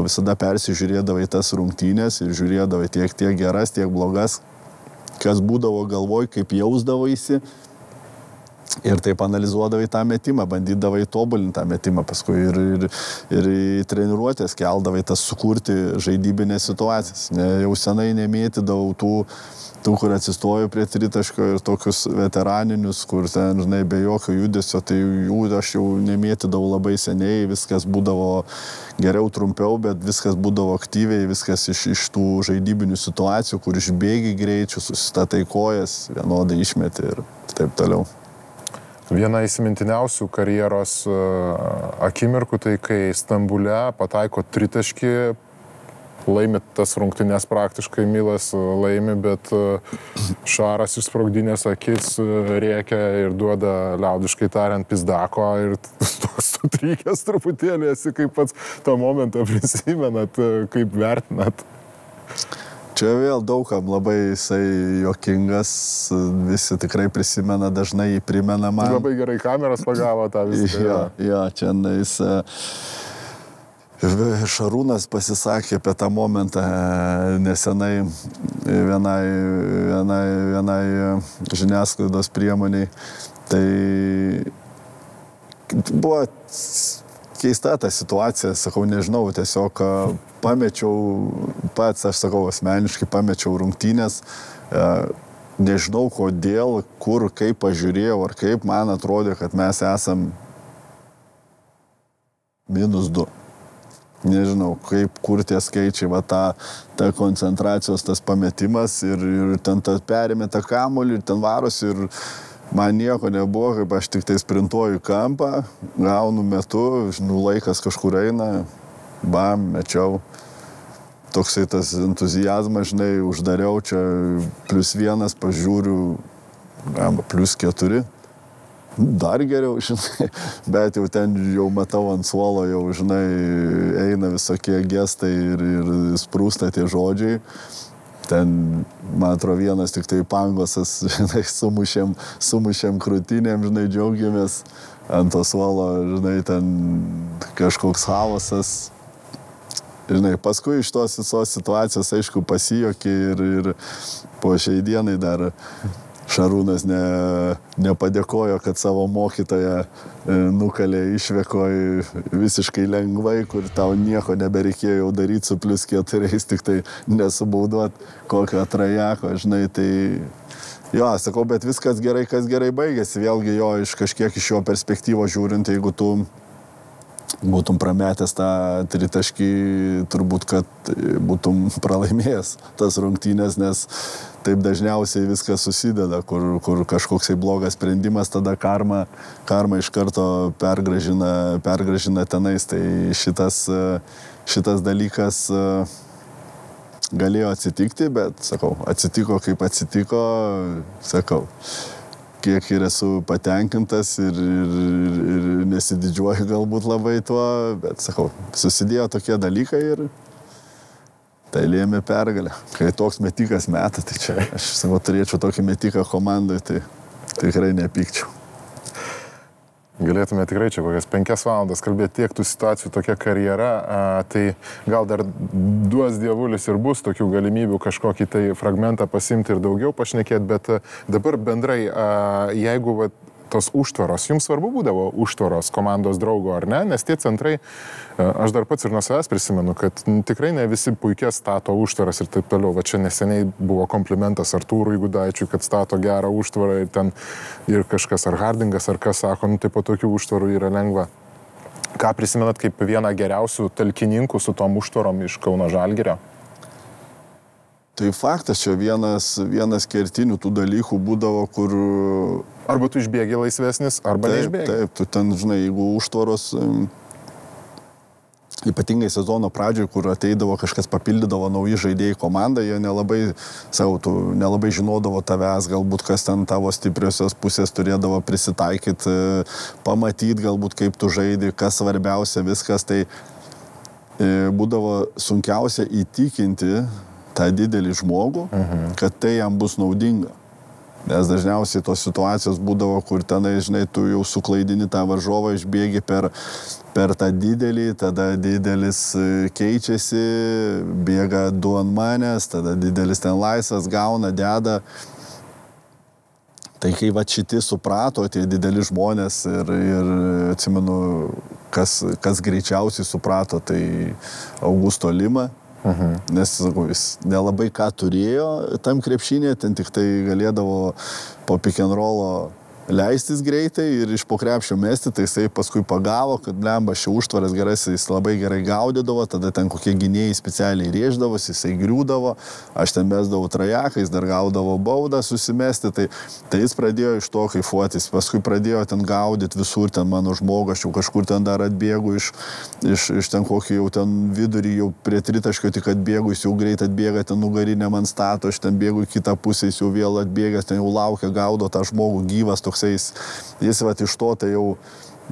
visada persižiūrėdavai tas rungtynės ir žiūrėdavai tiek geras, tiek blogas, kas būdavo galvoj, kaip jausdavaisi. Ir taip analizuodavai tą metimą, bandydavai tobulinti tą metimą, paskui ir į treniruotės keldavai tas sukurti žaidybinės situacijas. Jau senai nemėtydavau tų, kur atsistoju prie tritaškio ir tokius veteraninius, kur ten, žinai, be jokio judesio, tai jų aš jau nemėtydavau labai seniai, viskas būdavo geriau trumpiau, bet viskas būdavo aktyviai, viskas iš tų žaidybinių situacijų, kur išbėgi greičių, susistatai kojas, vienodai išmeti ir taip toliau. Viena įsimintiniausių karjeros akimirkų, tai kai Stambule pataiko tritaškį laimi tas rungtynės praktiškai, Milas laimi, bet Šaras išsprogdinės akis rėkia ir duoda, liaudiškai tariant, pizdako ir sutrykęs truputėlį esi, kaip pats tą momentą prisimenat, kaip vertinat. Čia vėl daugam labai jisai juokingas, visi tikrai prisimena, dažnai jį primena man. Labai gerai kameras pagavo tą viską. Jo, čia jis... Šarūnas pasisakė apie tą momentą nesenai vienai žiniasklaidos priemoniai. Tai buvo keista ta situacija, sakau, nežinau, tiesiog pamečiau, pats, aš sakau, asmeniškai pamečiau rungtynės, nežinau kodėl, kur, kaip pažiūrėjau, ar kaip man atrodė, kad mes esam -2. Nežinau, kaip, kur tie skaičiai, va ta koncentracijos, tas pametimas ir ten perėmė tą kamuolį ir ten varosi ir man nieko nebuvo, kaip aš tik tai sprintuoju kampą, gaunu metu, laikas kažkur eina, bam, mečiau. Toksai tas entuzijazmas, žinai, uždariau čia +1, pažiūriu, +4. Dar geriau, žinai, bet jau ten jau matau ant suolo, jau, žinai, eina visokie gestai ir sprūsta tie žodžiai. Ten, man atrodo, vienas tik tai pangosas, žinai, sumušėm krūtinėm, žinai, džiaugiamės ant to suolo, žinai, ten kažkoks chaosas. Žinai, paskui iš tos visos situacijos, aišku, pasijokė ir po šiai dienai dar Šarūnas nepadėkojo, kad savo mokytoją nukalė išvekoj visiškai lengvai, kur tau nieko nebereikėjo jau daryti su +4, tik tai nesubauduot kokio trajako, žinai, tai jo, sakau, bet viskas gerai, kas gerai baigėsi, vėlgi jo iš kažkiek iš jo perspektyvos žiūrint, jeigu tu būtum prametęs tą tritaškį, turbūt, kad būtum pralaimėjęs tas rungtynės, nes taip dažniausiai viskas susideda, kur kažkoksai blogas sprendimas, tada karma iš karto pergražina tenais. Tai šitas dalykas galėjo atsitikti, bet, sakau, atsitiko kaip atsitiko, sakau. Kiek ir esu patenkintas ir nesididžiuoju galbūt labai tuo, bet, sakau, susidėjo tokie dalykai ir tai lėmė pergalę. Kai toks metikas meta, tai čia, aš sakau, turėčiau tokį metiką komandai, tai tikrai nepykčiau. Galėtume tikrai čia kokias 5 valandas kalbėti tiek tų situacijų, tokia karjera, tai gal dar duos dievulis ir bus tokių galimybių kažkokį tai fragmentą pasimti ir daugiau pašnekėti, bet dabar bendrai, jeigu tos užtvaros, jums svarbu būdavo užtvaros komandos draugo ar ne, nes tie centrai, aš dar pats ir nuo savęs prisimenu, kad tikrai ne visi puikiai stato užtvaras ir taip toliau. Va čia neseniai buvo komplimentas Artūrui Gudaičiui, kad stato gerą užtvarą ir ten ir kažkas ar Hardingas ar kas sako, tai po tokių užtvarų yra lengva. Ką prisimenat kaip vieną geriausių talkininkų su tom užtvarom iš Kauno Žalgirio? Tai faktas, čia vienas kertinių tų dalykų būdavo, kur... Arba tu išbėgi laisvesnis, arba neišbėgi. Taip, tu ten, žinai, jeigu užtvaros, ypatingai sezono pradžioje, kur ateidavo kažkas papildydavo nauji žaidėjai komandą, jie nelabai žinodavo tavęs, galbūt kas ten tavo stipriosios pusės turėdavo prisitaikyti, pamatyti galbūt kaip tu žaidi, kas svarbiausia, viskas, tai būdavo sunkiausia įtikinti tą didelį žmogų, kad tai jam bus naudinga. Nes dažniausiai tos situacijos būdavo, kur tenai, žinai, tu jau suklaidini tą varžovą, išbėgi per tą didelį, tada didelis keičiasi, bėga 2 ant manęs, tada didelis ten laisvas, gauna, deda. Tai kai va šiti suprato, tie dideli žmonės ir atsimenu, kas greičiausiai suprato, tai Augusto Lima. Nes, sakau, jis nelabai ką turėjo tam krepšinė, ten tik tai galėdavo po pick and rollo leistis greitai ir iš po krepšio mesti, tai jisai paskui pagavo, kad blemba šį užtvaras geras, jis labai gerai gaudydavo, tada ten kokie gynėjai specialiai rėždavosi, jisai griūdavo, aš ten mesdavau trajeką, jis dar gaudavo baudą susimesti, tai jis pradėjo iš to kaifuotis, paskui pradėjo ten gaudyti visur, ten mano žmogų, aš jau kažkur ten dar atbėgu iš ten kokį jau ten vidurį, jau prie tritaškio tik atbėgu, jis jau greit atbėga, ten nugarinę man stato, aš ten bėgu į kitą pusę, jis jau vėl atbėgęs, ten jau laukia, gaudo tą žmogų gyvas, jis vat iš to tai jau,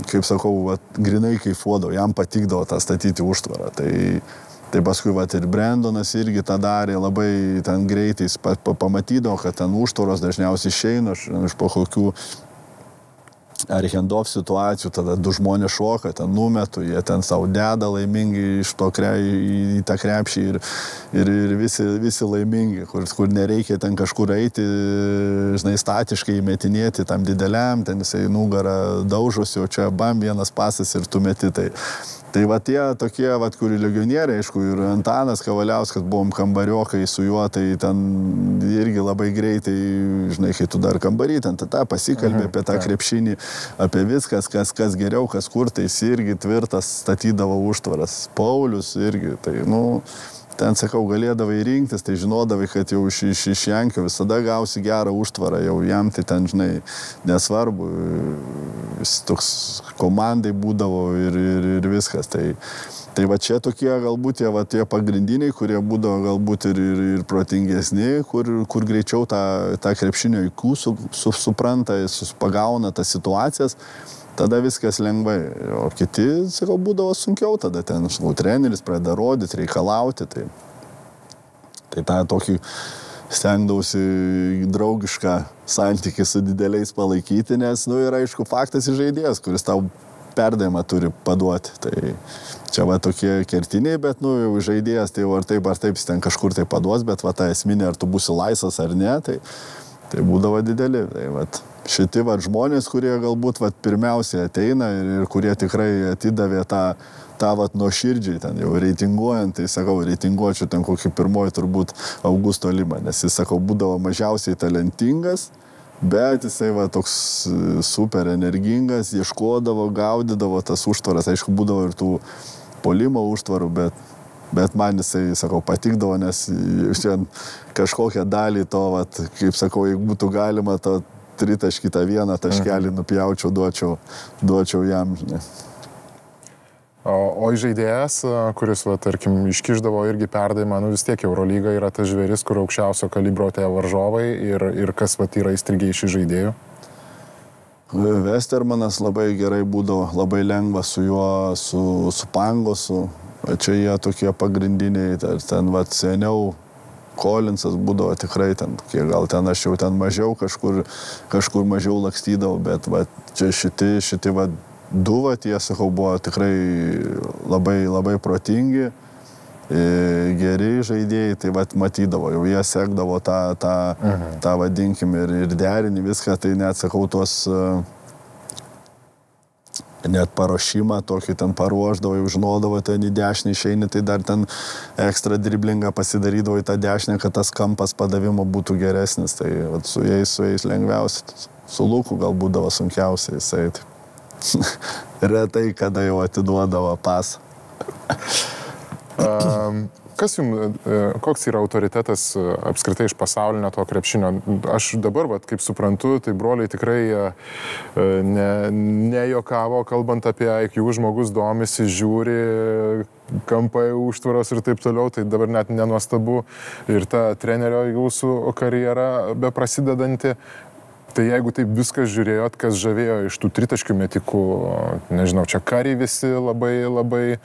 kaip sakau, vat, grinai kaifuodavo, jam patikdavo tą statyti užtvarą. Tai paskui vat, ir Brendonas irgi tą darė, labai ten greitai pamatydavo, kad ten užtvaros dažniausiai išeina iš po kokių ar handoff situacijų, tada du žmonės šoka, ten numetu, jie ten savo deda laimingi iš to į tą krepšį ir visi laimingi, kur nereikia ten kažkur eiti, žinai, statiškai metinėti tam dideliam, ten jisai nugarą daužosi, o čia bam vienas pasas ir tu meti. Tai va tie tokie, va, kuri legionieriai, aišku, ir Antanas Kavaliauskas, buvom kambariokai su juo, tai ten irgi labai greitai, žinai, kai tu dar kambarį, ten pasikalbė apie tą krepšinį, apie viskas, kas geriau, kas kur, tai jis irgi tvirtas statydavo užtvaras. Paulius irgi, tai, ten, sakau, galėdavai rinktis, tai žinodavai, kad jau iš Jankio visada gausi gerą užtvarą, jau jam tai ten, žinai, nesvarbu, jis toks komandai būdavo ir viskas. Tai va čia tokie galbūt tie pagrindiniai, kurie būdavo galbūt ir protingesni, kur greičiau tą krepšinio IQ supranta, pagauna tas situacijas, tada viskas lengvai, o kiti, sakau, būdavo sunkiau, tada ten, treneris pradeda rodyti, reikalauti, tai tą tokį stengdausi draugišką santykį su dideliais palaikyti, nes, yra aišku faktas žaidėjas, kuris tau perdavimą turi paduoti, tai čia va tokie kertiniai, bet, jau žaidėjas, tai jau ar taip, jis ten kažkur tai paduos, bet va ta esminė, ar tu būsi laisvas ar ne, tai būdavo dideli, tai va. Šiti žmonės, kurie galbūt pirmiausiai ateina ir kurie tikrai atidavė tą nuoširdžiai, ten jau reitinguojant, tai sakau, reitinguočiau ten kokį pirmoji turbūt Augusto Lima, nes jis, sakau, būdavo mažiausiai talentingas, bet jisai toks super energingas, ieškodavo, gaudydavo tas užtvaras, aišku, būdavo ir tų polimo užtvarų, bet man jisai, sakau, patikdavo, nes kažkokią dalį to, kaip sakau, jeigu būtų galima to tritaškį tą vieną taškelį nupjaučiau, duočiau jam, žinai. O žaidėjas, kuris, tarkim, iškišdavo irgi perdavimą, vis tiek Eurolyga yra tas žvėris, kur aukščiausio kalibro tie varžovai ir kas yra įstrigę iš žaidėjų? Westermanas labai gerai būdavo, labai lengva su juo, su Pangosu. Čia jie tokie pagrindiniai, ten seniau Collinsas būdavo tikrai ten, gal ten aš jau ten mažiau, kažkur mažiau lakstydavau, bet čia šiti du, tie, sakau, buvo tikrai labai, labai protingi, geri žaidėjai, tai matydavo, jau jie sekdavo tą vadinkim ir derinį viską, tai net, sakau, tuos net paruošimą tokį ten paruošdavo, jau žinodavo, ten į dešinį išeini, tai dar ten ekstra driblingą pasidarydavo į tą dešinę, kad tas kampas padavimo būtų geresnis, tai su jais lengviausiai. Su Luku gal būdavo sunkiausiai, jisai retai, kada jau atiduodavo pasą. Koks yra autoritetas apskritai iš pasaulinio to krepšinio? Aš dabar, kaip suprantu, tai broliai tikrai nejokavo, kalbant apie IQ, žmogus domisi, žiūri, kampai užtvaros ir taip toliau, tai dabar net nenuostabu ir ta trenerio jūsų karjera beprasidedanti. Tai jeigu taip viskas žiūrėjot, kas žavėjo iš tų tritaškių metikų, nežinau, čia Curry visi labai,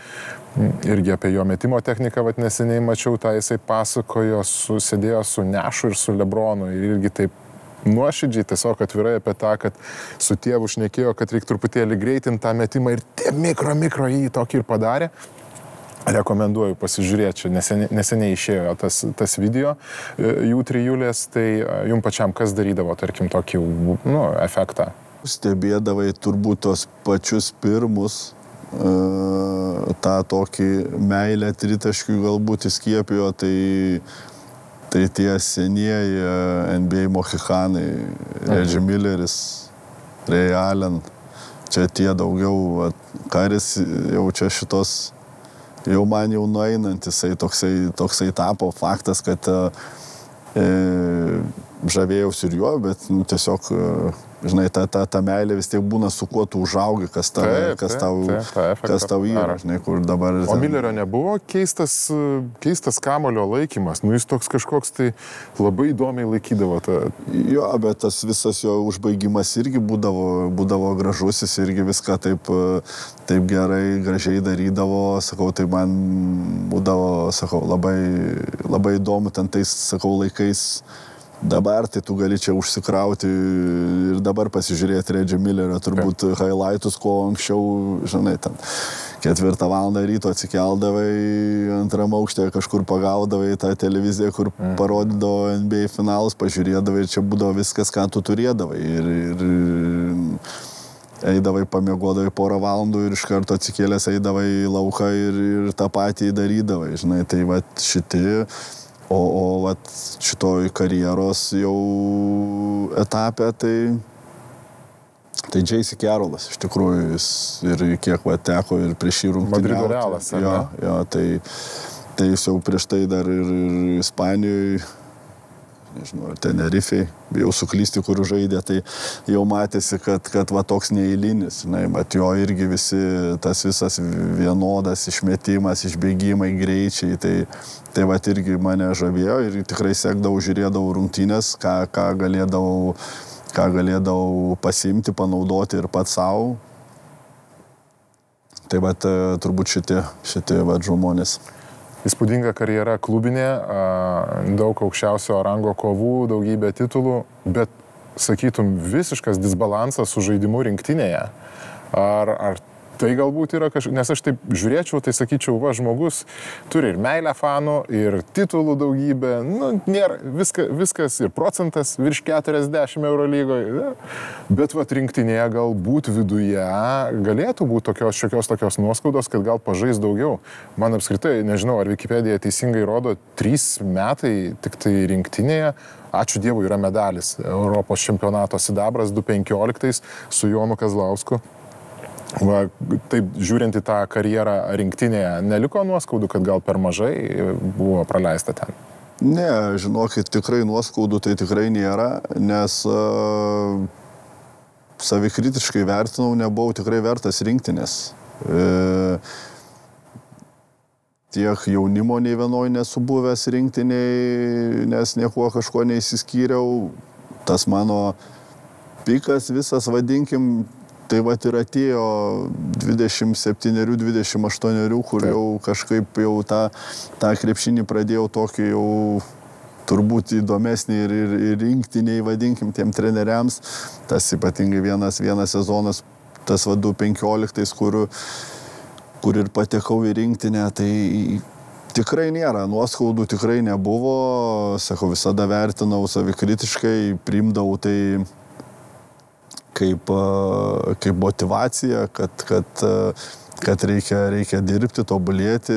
irgi apie jo metimo techniką, neseniai mačiau, tą jisai pasakojo, sėdėjo su Nešu ir su Lebronu ir irgi taip nuoširdžiai, tiesiog atvirai apie tą, kad su tėvu šnekėjo, kad reikia truputėlį greitinti tą metimą ir tie mikro jį tokį ir padarė. Rekomenduoju pasižiūrėti, čia neseniai išėjo tas video jų trijulės, tai jums pačiam kas darydavo, tarkim, tokį efektą? Stebėdavai turbūt tos pačius pirmus, tą tokį meilę tritaškių galbūt įskiepijo, tai tie senieji NBA mohikanai, Reggie Milleris, Ray Allen, čia tie daugiau, Karis jau čia šitos, jau man jau nueinant, jisai toksai tapo faktas, kad žavėjausi ir juo, bet tiesiog, žinai, ta meilė vis tiek būna su kuo tu užaugi, kas tau yra, žinai, kur dabar... O Millerio nebuvo keistas kamulio laikymas, nu jis toks kažkoks tai labai įdomiai laikydavo tą... Jo, bet tas visas jo užbaigimas irgi būdavo gražus, jis irgi viską taip gerai, gražiai darydavo, sakau, tai man būdavo, sakau, labai įdomu ten tais, sakau, laikais. Dabar tai tu gali čia užsikrauti ir dabar pasižiūrėti Reggie Millerio turbūt highlightus, ko anksčiau, žinai, ten 4 valandą ryto atsikeldavai, 2 aukšte kažkur pagaudavai tą televiziją, kur parodydavo NBA finalus, pažiūrėdavai ir čia būdavo viskas, ką tu turėdavai. Ir eidavai, pamiegodavai 4 valandų ir iš karto atsikėlęs eidavai į lauką ir tą patį darydavai, žinai, tai va šiti... O vat šitoj karjeros jau etape, tai J.C. Carrollas, iš tikrųjų, jis ir kiek va teko ir prieš jį rungtyniauti. Madrido Realas, ar ne? Jo, tai jis jau prieš tai dar ir Ispanijoje, nežinau, Tenerifei, bijau suklysti, kur žaidė, tai jau matėsi, kad va toks neįlinis, bet jo irgi visi tas visas vienodas išmetimas, išbėgimai, greičiai, tai va irgi mane žavėjo ir tikrai sekdavau, žiūrėdavau rungtynės, ką galėdavau pasiimti, panaudoti ir pats savo. Tai va turbūt šitie va žmonės. Įspūdinga karjera klubinė, daug aukščiausio rango kovų, daugybė titulų, bet, sakytum, visiškas disbalansas su žaidimu rinktinėje. Ar tai galbūt yra kažkas, nes aš taip žiūrėčiau, tai sakyčiau, va, žmogus turi ir meilę fanų, ir titulų daugybę, nu, nėra, viskas ir procentas virš 40 Eurolygoje, bet va, rinktinėje galbūt viduje galėtų būti šiokios tokios nuoskaudos, kad gal pažais daugiau. Man apskritai, nežinau, ar Wikipedija teisingai rodo, 3 metai tik tai rinktinėje, ačiū Dievui, yra medalis Europos čempionato sidabras 2015 su Jonu Kazlausku. Va, taip, žiūrint į tą karjerą rinktinėje, neliko nuoskaudų, kad gal per mažai buvo praleista ten? Ne, žinokit, tikrai nuoskaudų tai tikrai nėra, nes savikritiškai vertinau, nebuvau tikrai vertas rinktinės. Tiek jaunimo nei vienoj nesu buvęs rinktiniai, nes niekuo kažko neįsiskyriau. Tas mano pikas visas, vadinkim, tai vat ir atėjo 27-28, kur jau kažkaip jau tą krepšinį pradėjau tokį jau turbūt įdomesnį ir rinktiniai, vadinkim, tiem treneriams. Tas ypatingai vienas sezonas, tas 2015, kur ir patekau į rinktinę, tai tikrai nėra, nuoskaudų tikrai nebuvo. Sakau, visada vertinau savikritiškai, priimdavau tai kaip motyvacija, kad reikia dirbti, tobulėti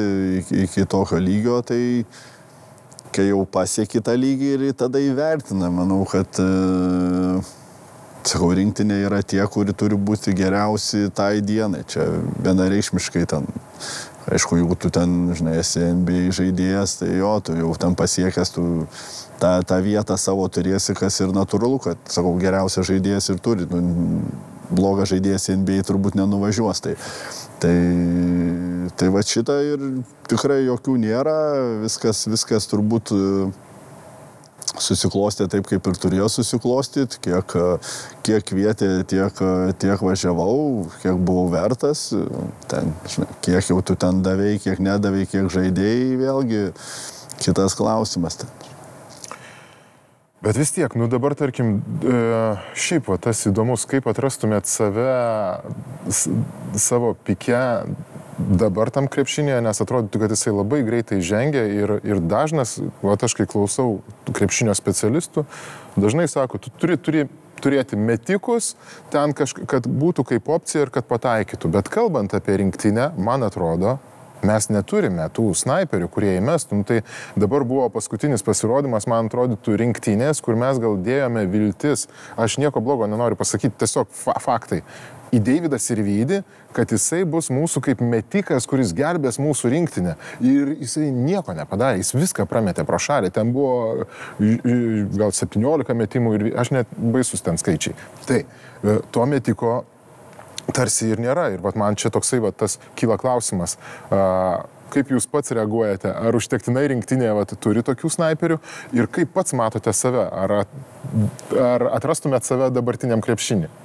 iki tokio lygio, tai kai jau pasieki tą lygį ir tada įvertina. Manau, kad sakau, rinktinė yra tie, kuri turi būti geriausi tai dienai. Čia vienareikšmiškai ten, aišku, jeigu tu ten, žinai, esi NBA žaidėjas, tai jo, tu jau ten pasiekęs, tu tą vietą savo turėsi, kas ir natūralu, kad, sakau, geriausias žaidėjas ir turi. Blogas žaidėjas NBA turbūt nenuvažiuos. Tai va šitą ir tikrai jokių nėra. Viskas turbūt susiklostė taip, kaip ir turėjo susiklostyti. Kiek kvietė, tiek važiavau, kiek buvau vertas. Ten, žinai, kiek jau tu ten davei, kiek nedavei, kiek žaidėjai, vėlgi kitas klausimas. Bet vis tiek, nu dabar, tarkim, šiaip va, tas įdomus, kaip atrastumėt savo pike dabar tam krepšinėje, nes atrodytų, kad jisai labai greitai žengia ir dažnas, va, aš kai klausau krepšinio specialistų, dažnai sako, tu turi turėti metikus ten, kad būtų kaip opcija ir kad pataikytų. Bet kalbant apie rinktinę, man atrodo, Mes neturime tų snaiperių, kurie įmestų. Tai dabar buvo paskutinis pasirodymas, man atrodytų, rinktinės, kur mes gal dėjome viltis. Aš nieko blogo nenoriu pasakyti, tiesiog faktai. Į Deividą Sirvydį, kad jisai bus mūsų kaip metikas, kuris gelbės mūsų rinktinę. Ir jisai nieko nepadarė, jis viską prametė pro šalį. Ten buvo gal 17 metimų ir aš net baisus ten skaičiai. Tai to metiko tarsi ir nėra. Ir man čia toksai tas kyla klausimas. Kaip jūs pats reaguojate? Ar užtektinai rinktinėje turi tokių snaiperių? Ir kaip pats matote save? Ar atrastumėt save dabartiniam krepšinį?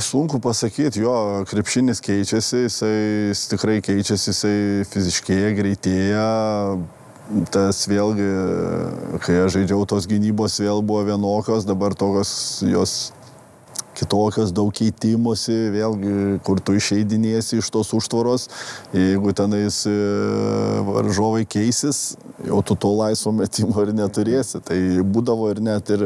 Sunku pasakyti, jo, krepšinis keičiasi, jis tikrai keičiasi, jisai fiziškėja, greitėja. Tas vėlgi, kai aš žaidžiau, tos gynybos vėl buvo vienokios, dabar tokios jos kitokios, daug keitimosi, vėlgi, kur tu išeidinėsi iš tos užtvaros, jeigu tenais varžovai keisis, jau tu to laisvo metimo ir neturėsi. Tai būdavo ir net ir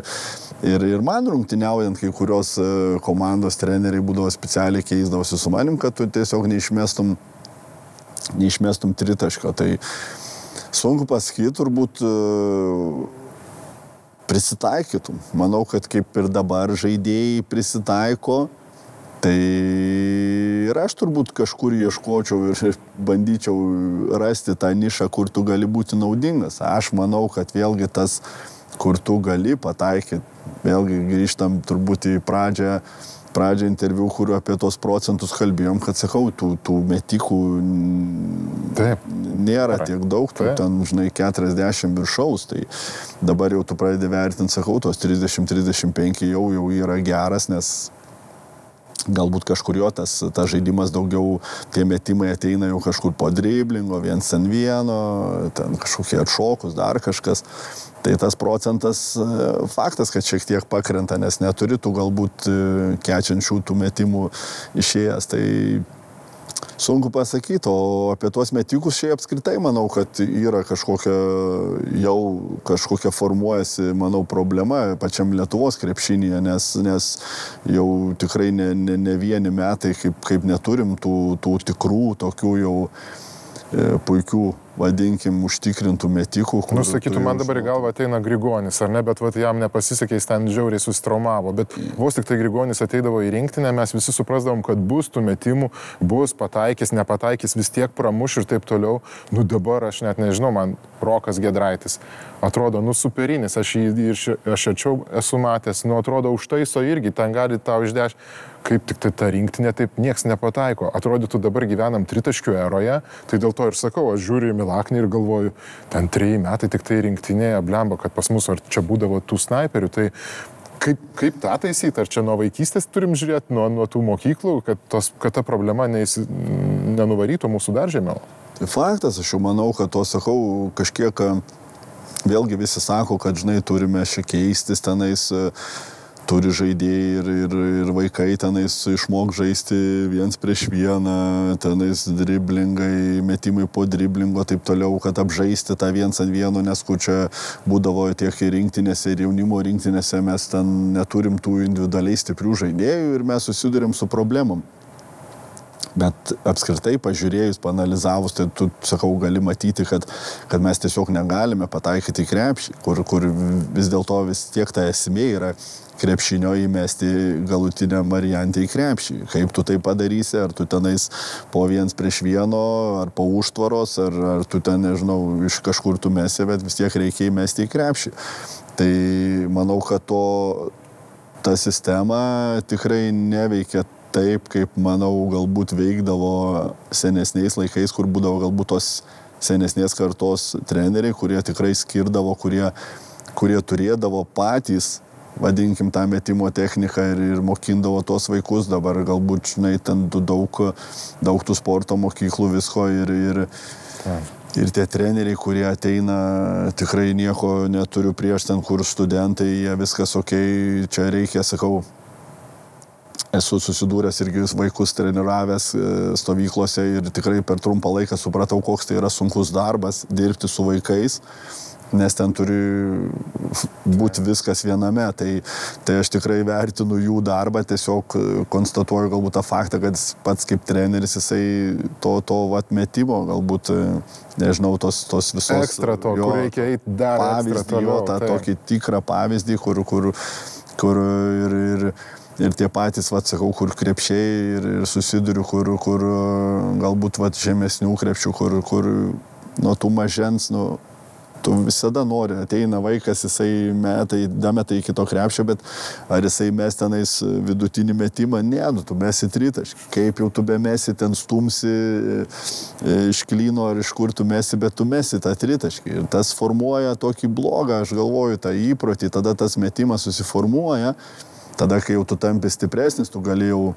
man rungtyniaujant, kai kurios komandos treneriai būdavo specialiai keisdavosi su manim, kad tu tiesiog neišmestum tritaško. Tai sunku pasakyti, turbūt prisitaikytum. Manau, kad kaip ir dabar žaidėjai prisitaiko, tai ir aš turbūt kažkur ieškočiau ir bandyčiau rasti tą nišą, kur tu gali būti naudingas. Aš manau, kad vėlgi tas, kur tu gali pataikyti, vėlgi grįžtam turbūt į pradžią interviu, kuriuo apie tos procentus kalbėjom, kad sakau, tų metikų nėra tiek daug, tu ten, žinai, 40 viršaus, tai dabar jau tu pradedi vertinti, sakau, tos 30-35 jau yra geras, nes galbūt kažkur jo tas žaidimas daugiau, tie metimai ateina jau kažkur po driblingo, viens ant vieno, ten kažkokie atšokus, dar kažkas. Tai tas procentas faktas, kad šiek tiek pakrenta, nes neturi tų galbūt kečiančių tų metimų išėjęs. Tai sunku pasakyti, o apie tuos metikus šiai apskritai manau, kad yra kažkokia formuojasi, manau, problema pačiam Lietuvos krepšinyje, nes jau tikrai ne vieni metai, kaip neturim tų tikrų, tokių jau puikių, vadinkim, užtikrintų metikų. Sakytų, man dabar į galvą ateina Grigonis, ar ne, bet jam nepasisekė, jis ten žiauriai susitraumavo, bet vos tik tai Grigonis ateidavo į rinktinę, mes visi suprasdavom, kad bus tų metimų, bus pataikys, nepataikys, vis tiek pramuš ir taip toliau. Dabar aš net nežinau, man Rokas Giedraitis atrodo, superinis, aš arčiau esu matęs, atrodo, užtaiso irgi, ten gali tau išdešti. Kaip tik tai ta rinktinė, taip nieks nepataiko. Atrodytų, dabar gyvenam tritaškių eroje, tai dėl to ir sakau, aš žiūriu į Milaknį ir galvoju, ten 3 metai tik tai rinktinėje blemba, kad pas mus ar čia būdavo tų snaiperių, tai kaip tą taisyti, ar čia nuo vaikystės turim žiūrėti, nuo tų mokyklų, kad ta problema nenuvarytų mūsų dar žemiau? Tai faktas, aš jau manau, kad to sakau, kažkiek, vėlgi visi sako, kad, žinai, turime šiek keistis tenais, turi žaidėjai ir vaikai tenais išmok žaisti viens prieš vieną, tenais driblingai, metimai po driblingo, taip toliau, kad apžaisti tą viens ant vieno, nes kur čia būdavo tiek ir rinktinėse, ir jaunimo rinktinėse, mes ten neturim tų individualiai stiprių žaidėjų ir mes susidurėm su problemom. Bet apskritai pažiūrėjus, paanalizavus, tai tu, sakau, gali matyti, kad mes tiesiog negalime pataikyti į krepšį, kur vis dėlto vis tiek ta esmė yra krepšinio įmesti galutiniam variantį į krepšį. Kaip tu tai padarysi, ar tu tenais po viens prieš vieno, ar po užtvaros, ar tu ten, nežinau, iš kažkur tu mesi, bet vis tiek reikia įmesti į krepšį. Tai manau, kad ta sistema tikrai neveikia taip, kaip, manau, galbūt veikdavo senesniais laikais, kur būdavo galbūt tos senesnės kartos treneriai, kurie tikrai skirdavo, kurie turėdavo patys, vadinkim, tą metimo techniką ir mokindavo tos vaikus. Dabar galbūt, žinai, ten daug tų sporto mokyklų visko ir tie treneriai, kurie ateina, tikrai nieko neturiu prieš ten, kur studentai, jie viskas okei, čia reikia, sakau, esu susidūręs irgi vaikus treniravęs stovyklose ir tikrai per trumpą laiką supratau, koks tai yra sunkus darbas dirbti su vaikais. nes ten turi būti viskas viename. Tai aš tikrai vertinu jų darbą, tiesiog konstatuoju galbūt tą faktą, kad pats kaip treneris jisai to metimo, galbūt, nežinau, tos visos... Ekstra to, kur reikia eiti dar pavyzdį, ekstra toliau. Tą tokį tikrą pavyzdį, kur ir tie patys, sakau, kur krepšiai ir susiduriu, kur galbūt žemesnių krepšių, kur nuo tų mažens, tu visada nori, ateina vaikas, jisai dameta iki to krepšio, bet ar jisai mes tenais vidutinį metimą, ne, tu mesi tritaškį. Kaip jau tu be mesi, ten stumsi iš klyno ar iš kur tu mesi, bet tu mesi tą tritaškį. Ir tas formuoja tokį blogą, aš galvoju, tą įprotį, tada tas metimas susiformuoja, tada kai jau tu tampi stipresnis, tu gali jau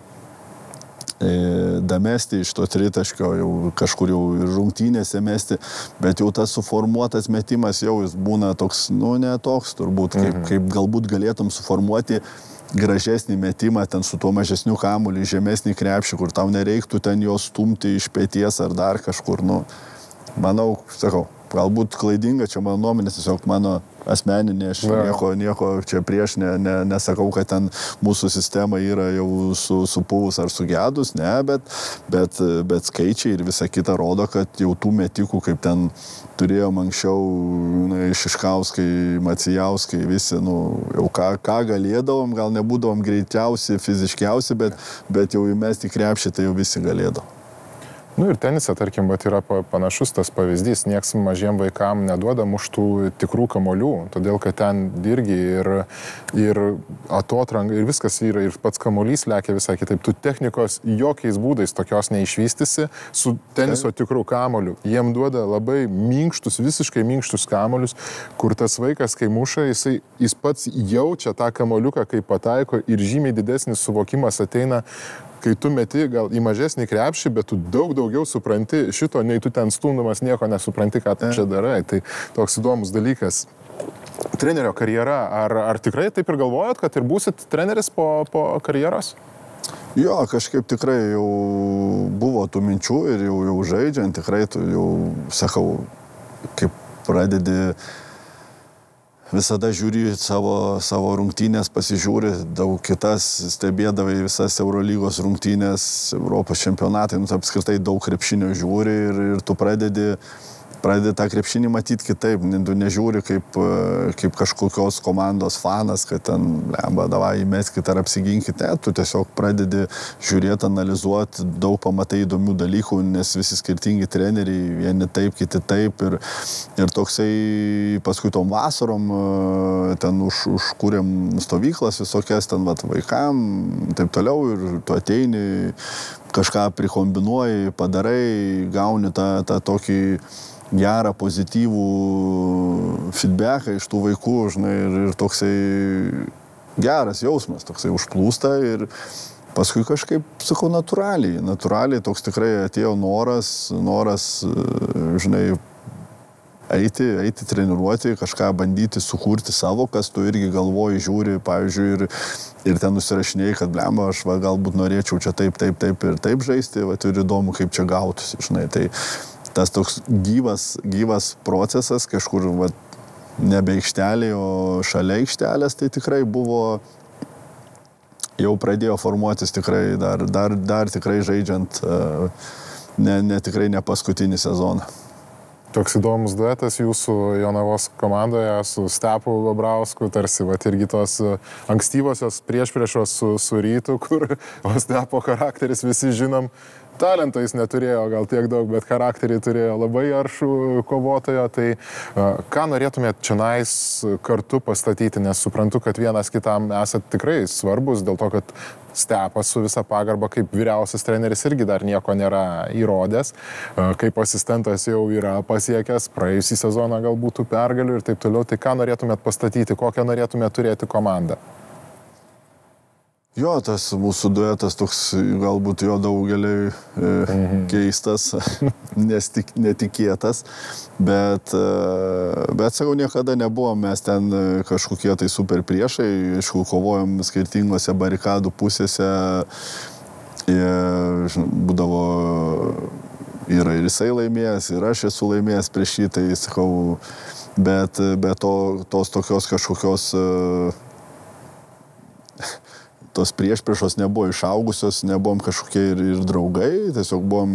damesti iš to tritaškio, jau kažkur jau rungtynėse mesti, bet jau tas suformuotas metimas jau jis būna toks, ne toks turbūt, kaip galbūt galėtum suformuoti gražesnį metimą ten su tuo mažesniu kamuoliu, žemesnį krepšį, kur tau nereiktų ten jo stumti iš peties ar dar kažkur, manau, sakau, galbūt klaidinga, čia mano nuomonės, tiesiog mano asmeninė, aš nieko čia prieš nesakau, kad ten mūsų sistema yra jau supuvus ar sugedus, ne, bet skaičiai ir visa kita rodo, kad jau tų metikų, kaip ten turėjom anksčiau, Šiškauskai, Macijauskai, visi, jau ką galėdavom, gal nebūdavom greičiausi, fiziškiausi, bet jau įmesti krepšį, tai jau visi galėdavom. Ir tenise, tarkim, yra panašus tas pavyzdys, nieks mažiem vaikam neduoda muštų tikrų kamolių, todėl kad ten irgi ir atotranga, ir viskas yra, ir pats kamolys lekia visai kitaip. Tu technikos jokiais būdais tokios neišvystysi su teniso tikrų kamolių. Jiem duoda labai minkštus, visiškai minkštus kamolius, kur tas vaikas, kai muša, jis pats jaučia tą kamoliuką, kai pataiko, ir žymiai didesnis suvokimas ateina, kai tu meti gal į mažesnį krepšį, bet tu daug daugiau supranti šito, nei tu ten stumdamas nieko nesupranti, ką tu čia darai. Tai toks įdomus dalykas. Trenerio karjera, ar tikrai taip ir galvojat, kad ir būsit treneris po karjeros? Jo, kažkaip tikrai jau buvo tų minčių ir jau žaidžiant, tikrai tu jau, sakau, kaip pradedi visada žiūri savo rungtynės, pasižiūri, daug kitas, stebėdavai visas Eurolygos rungtynės, Europos čempionatai, apskritai daug krepšinio žiūri ir tu pradedi tą krepšinį matyti kitaip, tu nežiūri kaip kažkokios komandos fanas, kad ten, davai, įmeskit ar apsiginkit, tu tiesiog pradedi žiūrėti, analizuoti, daug pamatai įdomių dalykų, nes visi skirtingi treneriai, vieni taip, kiti taip, ir toksai paskui tom vasarom ten užkūrėm stovyklas visokias ten vaikam, taip toliau, ir tu ateini, kažką prikombinuoji, padarai, gauni tą tokį gerą, pozityvų feedbacką iš tų vaikų, žinai, ir toksai geras jausmas, toksai užplūsta ir paskui kažkaip, sakau, natūraliai toks tikrai atėjo noras, žinai, eiti treniruoti, kažką bandyti sukurti savo, kas tu irgi galvoji, žiūri, pavyzdžiui, ir ten nusirašinėjai, kad aš galbūt norėčiau čia taip ir taip žaisti, ir įdomu, kaip čia gautųsi, žinai, tai tas toks gyvas procesas, kažkur nebe aikštelė, o šalia aikštelės, tai tikrai buvo, jau pradėjo formuotis tikrai, dar tikrai žaidžiant, tikrai ne paskutinį sezoną. Toks įdomus duetas jūsų Jonavos komandoje su Stepu Babrausku, tarsi irgi tos ankstyvosios priešpriešos su Rytu, kur Stepo charakteris visi žinom. Talento jis neturėjo gal tiek daug, bet charakterį turėjo labai aršų kovotojo. Tai ką norėtumėt čionais kartu pastatyti, nes suprantu, kad vienas kitam esat tikrai svarbus, dėl to, kad Stepas su visa pagarba kaip vyriausias treneris irgi dar nieko nėra įrodęs, kaip asistentas jau yra pasiekęs, praėjusį sezoną galbūt tų pergalių ir taip toliau. Tai ką norėtumėt pastatyti, kokią norėtumėt turėti komandą? Jo, tas mūsų duetas toks galbūt jo daugeliui keistas, netikėtas, bet sakau, niekada nebuvom mes ten kažkokie tai super priešai, aišku, kovojom skirtingose barikadų pusėse, būdavo yra ir jisai laimėjęs, ir aš esu laimėjęs prieš jį, tai sakau, bet tos tokios kažkokios tos priešpriešos nebuvo išaugusios, nebuvom kažkokie ir draugai, tiesiog buvom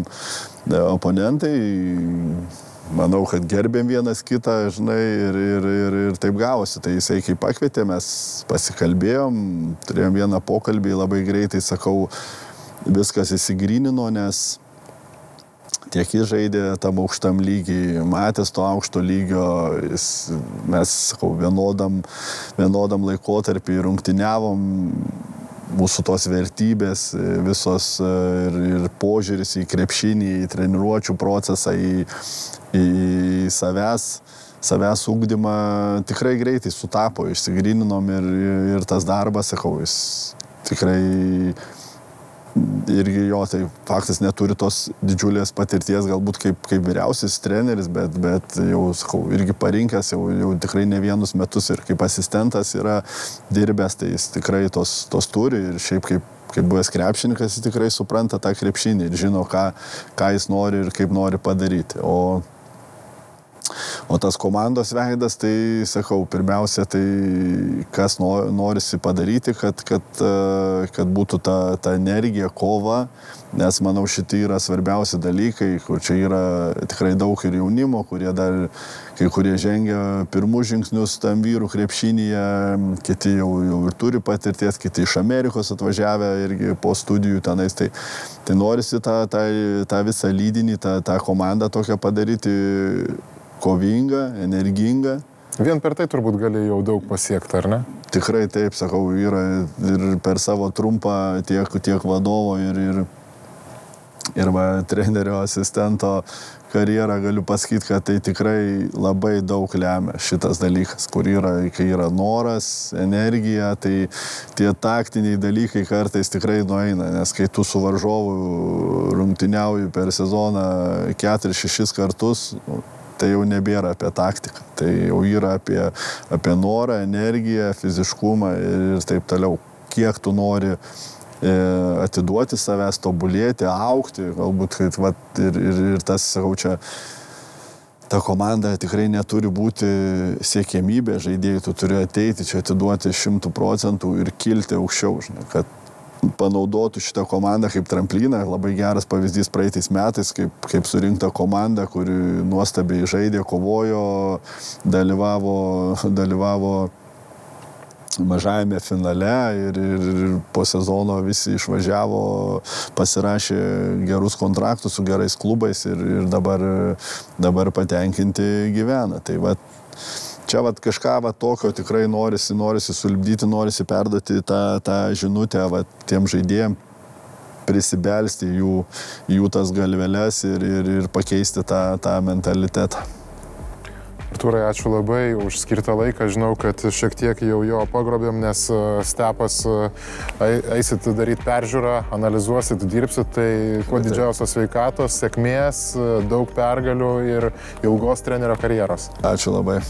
oponentai, manau, kad gerbėm vienas kitą, žinai, ir taip gavosi. Tai jisai kai pakvietė, mes pasikalbėjom, turėjom vieną pokalbį, labai greitai, sakau, viskas įsigrynino, nes tiek jis žaidė tam aukštam lygiai, matęs to aukšto lygio, mes, sakau, vienodam laikotarpį rungtyniavom, mūsų tos vertybės visos ir požiūris į krepšinį, į treniruočių procesą, į savęs ugdymą tikrai greitai sutapo, išsigryninom ir tas darbas, sakau, jis tikrai irgi jo, tai faktas neturi tos didžiulės patirties, galbūt kaip vyriausias treneris, bet jau, sakau, irgi parinkęs, jau tikrai ne vienus metus ir kaip asistentas yra dirbęs, tai jis tikrai tos turi ir šiaip kaip buvęs krepšininkas, jis tikrai supranta tą krepšinį ir žino, ką jis nori ir kaip nori padaryti. O tas komandos veidas, tai, sakau, pirmiausia, tai kas norisi padaryti, kad būtų ta energija, kova, nes, manau, šitie yra svarbiausi dalykai, kur čia yra tikrai daug ir jaunimo, kurie dar, kai kurie žengia pirmus žingsnius tam vyrų krepšinyje, kiti jau ir turi patirties, kiti iš Amerikos atvažiavę irgi po studijų tenais, tai norisi tą visą lydinį, tą komandą tokią padaryti, kovinga, energinga. Vien per tai turbūt gali jau daug pasiekti, ar ne? Tikrai taip, sakau, yra ir per savo trumpą tiek vadovo ir trenerio asistento karjerą galiu pasakyti, kad tai tikrai labai daug lemia šitas dalykas, kai yra noras, energija, tai tie taktiniai dalykai kartais tikrai nueina, nes kai tu su varžovu rungtyniauji per sezoną 4-6 kartus, tai jau nebėra apie taktiką, tai jau yra apie norą, energiją, fiziškumą ir taip toliau. Kiek tu nori atiduoti savęs, tobulėti, augti, galbūt, ir tas, sakau, čia ta komanda tikrai neturi būti siekiamybė žaidėjai, tu turi ateiti čia atiduoti 100% ir kilti aukščiau, žinai, kad panaudotų šitą komandą kaip trampliną. Labai geras pavyzdys praeitais metais, kaip surinkta komanda, kuri nuostabiai žaidė, kovojo, dalyvavo mažajame finale ir po sezono visi išvažiavo, pasirašė gerus kontraktus su gerais klubais ir dabar patenkinti gyvena. Tai čia kažką tokio tikrai norisi sulipdyti, norisi perduoti tą žinutę tiem žaidėjim, prisibelsti jų tas galveles ir pakeisti tą mentalitetą. Artūrai, ačiū labai už skirtą laiką. Žinau, kad šiek tiek jau jo pagrobėm, nes Stepas eisit daryti peržiūrą, analizuosit, dirbsit, tai kuo didžiausios sveikatos, sėkmės, daug pergalių ir ilgos trenerio karjeros. Ačiū labai.